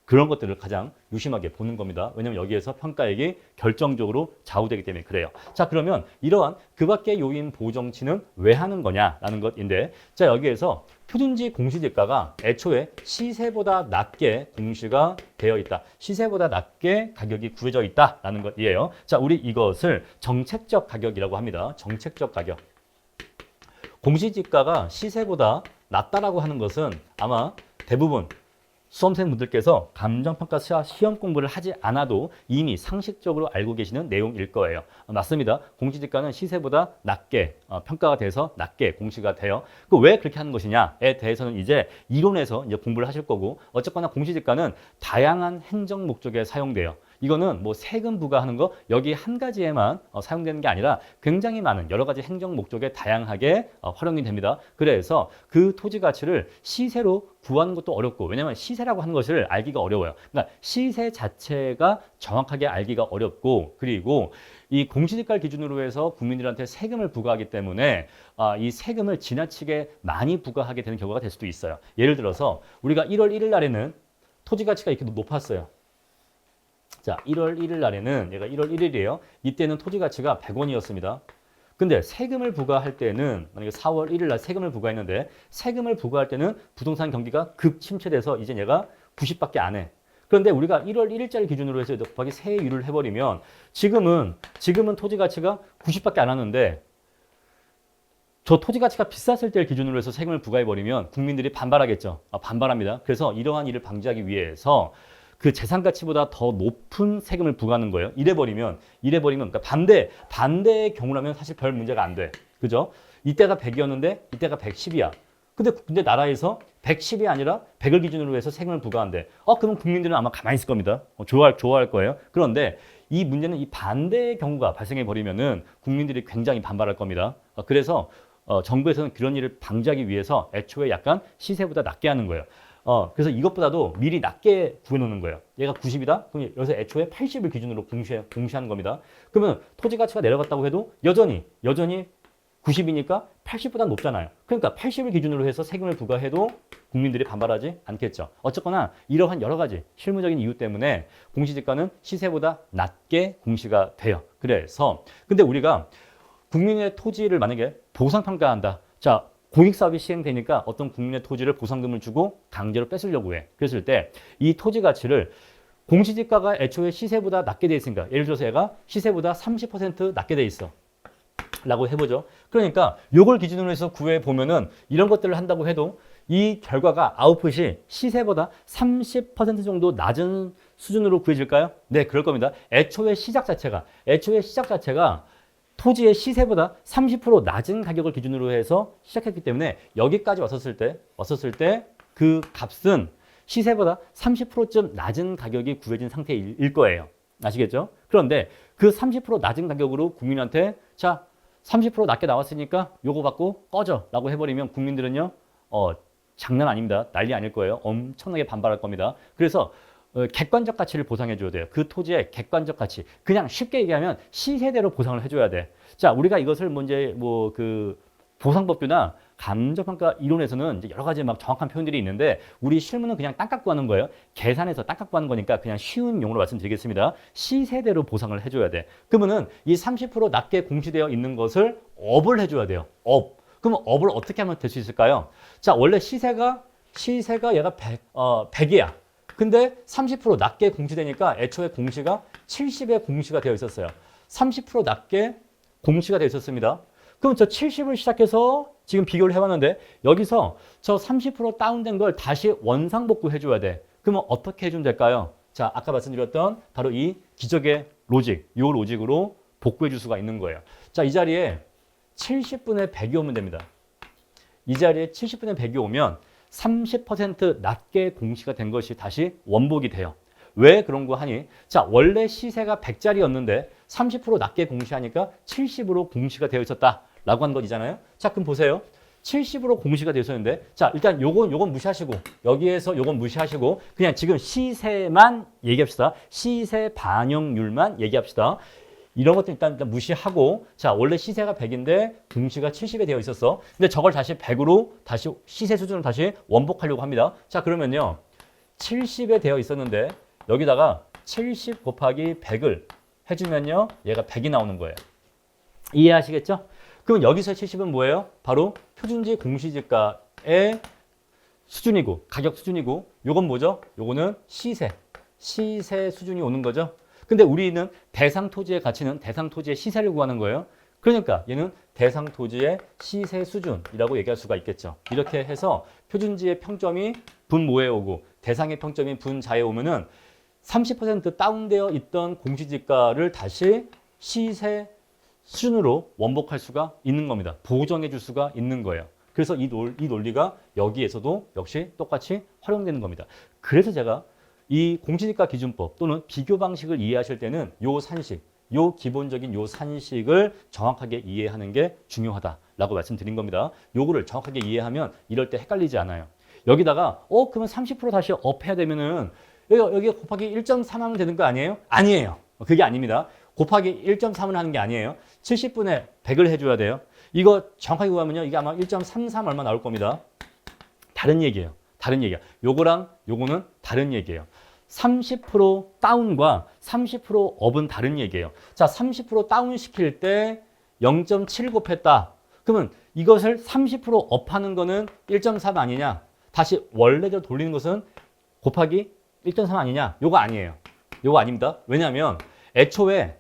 그런 것들을 가장 유심하게 보는 겁니다. 왜냐하면 여기에서 평가액이 결정적으로 좌우되기 때문에 그래요. 자, 그러면 이러한 그 밖의 요인 보정치는 왜 하는 거냐라는 것인데, 자, 여기에서 표준지 공시지가가 애초에 시세보다 낮게 공시가 되어 있다. 시세보다 낮게 가격이 구해져 있다라는 것이에요. 자, 우리 이것을 정책적 가격이라고 합니다. 정책적 가격. 공시지가가 시세보다 낮다라고 하는 것은 아마 대부분 수험생분들께서 감정평가 시험 공부를 하지 않아도 이미 상식적으로 알고 계시는 내용일 거예요. 맞습니다. 공시지가는 시세보다 낮게 평가가 돼서 낮게 공시가 돼요. 그 왜 그렇게 하는 것이냐에 대해서는 이제 이론에서 이제 공부를 하실 거고, 어쨌거나 공시지가는 다양한 행정 목적에 사용돼요. 이거는 뭐 세금 부과하는 거 여기 한 가지에만 사용되는 게 아니라 굉장히 많은 여러 가지 행정 목적에 다양하게 활용이 됩니다. 그래서 그 토지 가치를 시세로 구하는 것도 어렵고, 왜냐하면 시세라고 하는 것을 알기가 어려워요. 그러니까 시세 자체가 정확하게 알기가 어렵고, 그리고 이 공시지가를 기준으로 해서 국민들한테 세금을 부과하기 때문에 이 세금을 지나치게 많이 부과하게 되는 경우가 될 수도 있어요. 예를 들어서 우리가 1월 1일 날에는 토지 가치가 이렇게 높았어요. 자, 1월 1일 날에는 얘가 1월 1일이에요. 이때는 토지 가치가 100원이었습니다. 근데 세금을 부과할 때는 만약에 4월 1일 날 세금을 부과했는데, 세금을 부과할 때는 부동산 경기가 급 침체돼서 이제 얘가 90밖에 안 해. 그런데 우리가 1월 1일자를 기준으로 해서 곱하기 세율을 해버리면 지금은 토지 가치가 90밖에 안 하는데, 저 토지 가치가 비쌌을 때를 기준으로 해서 세금을 부과해버리면 국민들이 반발하겠죠. 반발합니다. 그래서 이러한 일을 방지하기 위해서 그 재산 가치보다 더 높은 세금을 부과하는 거예요. 이래버리면 그러니까 반대의 경우라면 사실 별 문제가 안 돼. 그죠? 이때가 100이었는데 이때가 110이야. 근데 나라에서 110이 아니라 100을 기준으로 해서 세금을 부과한대. 그러면 국민들은 아마 가만히 있을 겁니다. 좋아할 거예요. 그런데 이 문제는 이 반대의 경우가 발생해 버리면은 국민들이 굉장히 반발할 겁니다. 그래서 정부에서는 그런 일을 방지하기 위해서 애초에 약간 시세보다 낮게 하는 거예요. 그래서 이것보다도 미리 낮게 구해놓는 거예요. 얘가 90이다? 그럼 여기서 애초에 80을 기준으로 공시하는 겁니다. 그러면 토지 가치가 내려갔다고 해도 여전히 90이니까 80보다 높잖아요. 그러니까 80을 기준으로 해서 세금을 부과해도 국민들이 반발하지 않겠죠. 어쨌거나 이러한 여러 가지 실무적인 이유 때문에 공시지가는 시세보다 낮게 공시가 돼요. 그래서 근데 우리가 국민의 토지를 만약에 보상평가한다. 자, 공익사업이 시행되니까 어떤 국민의 토지를 보상금을 주고 강제로 뺏으려고 해. 그랬을 때 이 토지 가치를 공시지가가 애초에 시세보다 낮게 돼 있으니까 예를 들어서 얘가 시세보다 30% 낮게 돼 있어. 라고 해보죠. 그러니까 요걸 기준으로 해서 구해 보면은 이런 것들을 한다고 해도 이 결과가 아웃풋이 시세보다 30% 정도 낮은 수준으로 구해질까요? 네, 그럴 겁니다. 애초에 시작 자체가 토지의 시세보다 30% 낮은 가격을 기준으로 해서 시작했기 때문에 여기까지 왔었을 때 그 값은 시세보다 30%쯤 낮은 가격이 구해진 상태일 거예요. 아시겠죠? 그런데 그 30% 낮은 가격으로 국민한테 자, 30% 낮게 나왔으니까 요거 받고 꺼져 라고 해버리면 국민들은요, 장난 아닙니다. 난리 아닐 거예요. 엄청나게 반발할 겁니다. 그래서 객관적 가치를 보상해줘야 돼요. 그 토지의 객관적 가치. 그냥 쉽게 얘기하면 시세대로 보상을 해줘야 돼. 자, 우리가 이것을 이제 그 보상법규나 감정평가 이론에서는 이제 여러 가지 막 정확한 표현들이 있는데 우리 실무는 그냥 땅값 구하는 거예요. 계산해서 땅값 구하는 거니까 그냥 쉬운 용어로 말씀드리겠습니다. 시세대로 보상을 해줘야 돼. 그러면은 이 30% 낮게 공시되어 있는 것을 업을 해줘야 돼요. 업. 그럼 업을 어떻게 하면 될 수 있을까요? 자, 원래 시세가 얘가 100이야. 근데 30% 낮게 공시되니까 애초에 공시가 70에 공시가 되어 있었어요. 30% 낮게 공시가 되어 있었습니다. 그럼 저 70을 시작해서 지금 비교를 해봤는데 여기서 저 30% 다운된 걸 다시 원상복구 해줘야 돼. 그러면 어떻게 해주면 될까요? 자, 아까 말씀드렸던 바로 이 기적의 로직, 이 로직으로 복구해 줄 수가 있는 거예요. 자, 이 자리에 70분의 100이 오면 됩니다. 이 자리에 70분의 100이 오면 30% 낮게 공시가 된 것이 다시 원복이 돼요. 왜 그런 거 하니? 자, 원래 시세가 100짜리였는데 30% 낮게 공시하니까 70으로 공시가 되어 있었다라고 한 것이잖아요. 자, 그럼 보세요. 70으로 공시가 되어 있었는데 자, 일단 요건 무시하시고 여기에서 요건 무시하시고 그냥 지금 시세만 얘기합시다. 시세 반영률만 얘기합시다. 이런 것도 일단 무시하고 자, 원래 시세가 100인데 공시가 70에 되어 있었어. 근데 저걸 다시 100으로 다시 시세 수준을 다시 원복하려고 합니다. 자, 그러면요. 70에 되어 있었는데 여기다가 70 곱하기 100을 해주면요. 얘가 100이 나오는 거예요. 이해하시겠죠? 그럼 여기서 70은 뭐예요? 바로 표준지 공시지가의 수준이고 가격 수준이고 요건 뭐죠? 요거는 시세 수준이 오는 거죠. 근데 우리는 대상 토지의 가치는 대상 토지의 시세를 구하는 거예요. 그러니까 얘는 대상 토지의 시세 수준이라고 얘기할 수가 있겠죠. 이렇게 해서 표준지의 평점이 분모에 오고 대상의 평점이 분자에 오면은 30% 다운되어 있던 공시지가를 다시 시세 수준으로 원복할 수가 있는 겁니다. 보정해 줄 수가 있는 거예요. 그래서 이 논리가 여기에서도 역시 똑같이 활용되는 겁니다. 그래서 제가 이 공시지가 기준법 또는 비교 방식을 이해하실 때는 요 산식, 요 기본적인 요 산식을 정확하게 이해하는 게 중요하다라고 말씀드린 겁니다. 요거를 정확하게 이해하면 이럴 때 헷갈리지 않아요. 여기다가 그러면 30% 다시 업해야 되면은 여기 곱하기 1.3 하면 되는 거 아니에요? 아니에요. 그게 아닙니다. 곱하기 1.3을 하는 게 아니에요. 70분의 100을 해줘야 돼요. 이거 정확하게 구하면요. 이게 아마 1.33 얼마 나올 겁니다. 다른 얘기예요. 요거랑 요거는 다른 얘기예요. 30% 다운과 30% 업은 다른 얘기예요. 자, 30% 다운 시킬 때 0.7 곱했다. 그러면 이것을 30% 업하는 거는 1.3 아니냐? 다시 원래대로 돌리는 것은 곱하기 1.3 아니냐? 요거 아니에요. 요거 아닙니다. 왜냐하면 애초에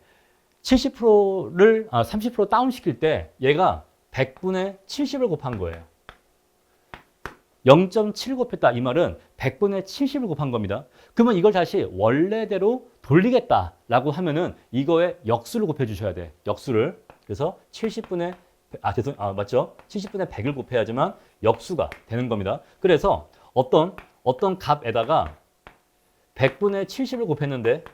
70%를 30% 다운 시킬 때 얘가 100분의 70을 곱한 거예요. 0.7 곱했다 이 말은 100분의 70을 곱한 겁니다. 그러면 이걸 다시 원래대로 돌리겠다라고 하면은 이거에 역수를 곱해 주셔야 돼. 역수를. 그래서 70분의 맞죠? 70분의 100을 곱해야지만 역수가 되는 겁니다. 그래서 어떤 값에다가 100분의 70을 곱했는데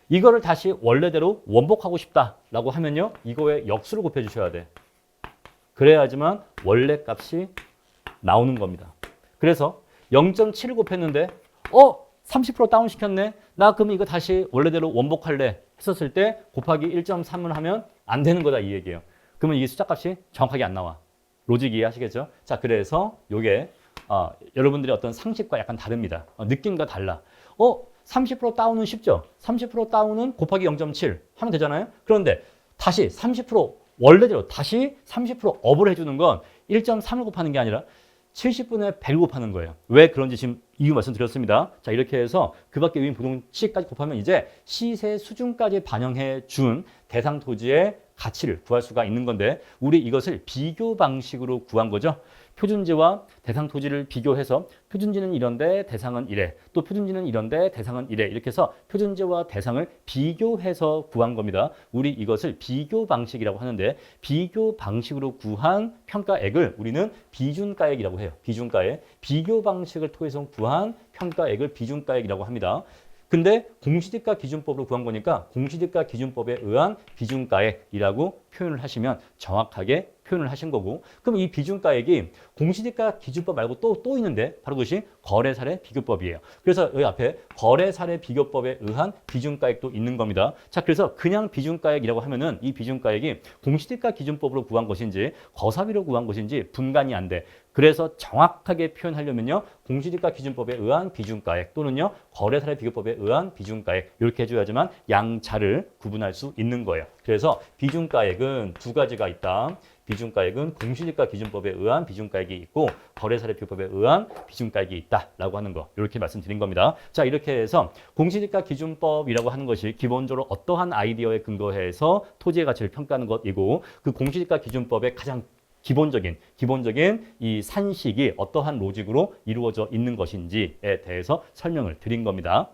이거를 다시 원래대로 원복하고 싶다라고 하면요. 이거에 역수를 곱해 주셔야 돼. 그래야지만 원래 값이 나오는 겁니다. 그래서 0.7을 곱했는데 30% 다운 시켰네. 나 그럼 이거 다시 원래대로 원복할래 했었을 때 곱하기 1.3을 하면 안 되는 거다 이 얘기예요. 그러면 이 숫자 값이 정확하게 안 나와. 로직 이해하시겠죠? 자, 그래서 요게 여러분들의 어떤 상식과 약간 다릅니다. 느낌과 달라. 30% 다운은 쉽죠? 30% 다운은 곱하기 0.7 하면 되잖아요? 그런데 다시 30% 원래대로 다시 30% 업을 해주는 건 1.3을 곱하는 게 아니라 70분의 100을 곱하는 거예요. 왜 그런지 지금 이유 말씀드렸습니다. 자, 이렇게 해서 그 밖에 위인 부동시까지 곱하면 이제 시세 수준까지 반영해 준 대상 토지의 가치를 구할 수가 있는 건데 우리 이것을 비교 방식으로 구한 거죠. 표준지와 대상 토지를 비교해서 표준지는 이런데 대상은 이래. 또 표준지는 이런데 대상은 이래. 이렇게 해서 표준지와 대상을 비교해서 구한 겁니다. 우리 이것을 비교 방식이라고 하는데 비교 방식으로 구한 평가액을 우리는 비준가액이라고 해요. 비준가액. 비교 방식을 통해서 구한 평가액을 비준가액이라고 합니다. 근데 공시지가 기준법으로 구한 거니까 공시지가 기준법에 의한 비준가액이라고 표현을 하시면 정확하게 표현을 하신 거고 그럼 이 비준가액이 공시지가 기준법 말고 또 있는데 바로 그것이 거래사례 비교법이에요. 그래서 여기 앞에 거래사례 비교법에 의한 비준가액도 있는 겁니다. 자, 그래서 그냥 비준가액이라고 하면은 이 비준가액이 공시지가 기준법으로 구한 것인지 거사비로 구한 것인지 분간이 안 돼. 그래서 정확하게 표현하려면요. 공시지가 기준법에 의한 비준가액 또는요. 거래사례 비교법에 의한 비준가액 이렇게 해줘야지만 양자를 구분할 수 있는 거예요. 그래서 비준가액은 두 가지가 있다. 비준가액은 공시지가 기준법에 의한 비준가액이 있고 거래사례 비교법에 의한 비준가액이 있다라고 하는 거 이렇게 말씀드린 겁니다. 자, 이렇게 해서 공시지가 기준법이라고 하는 것이 기본적으로 어떠한 아이디어에 근거해서 토지의 가치를 평가하는 것이고 그 공시지가 기준법의 가장 기본적인 이 산식이 어떠한 로직으로 이루어져 있는 것인지에 대해서 설명을 드린 겁니다.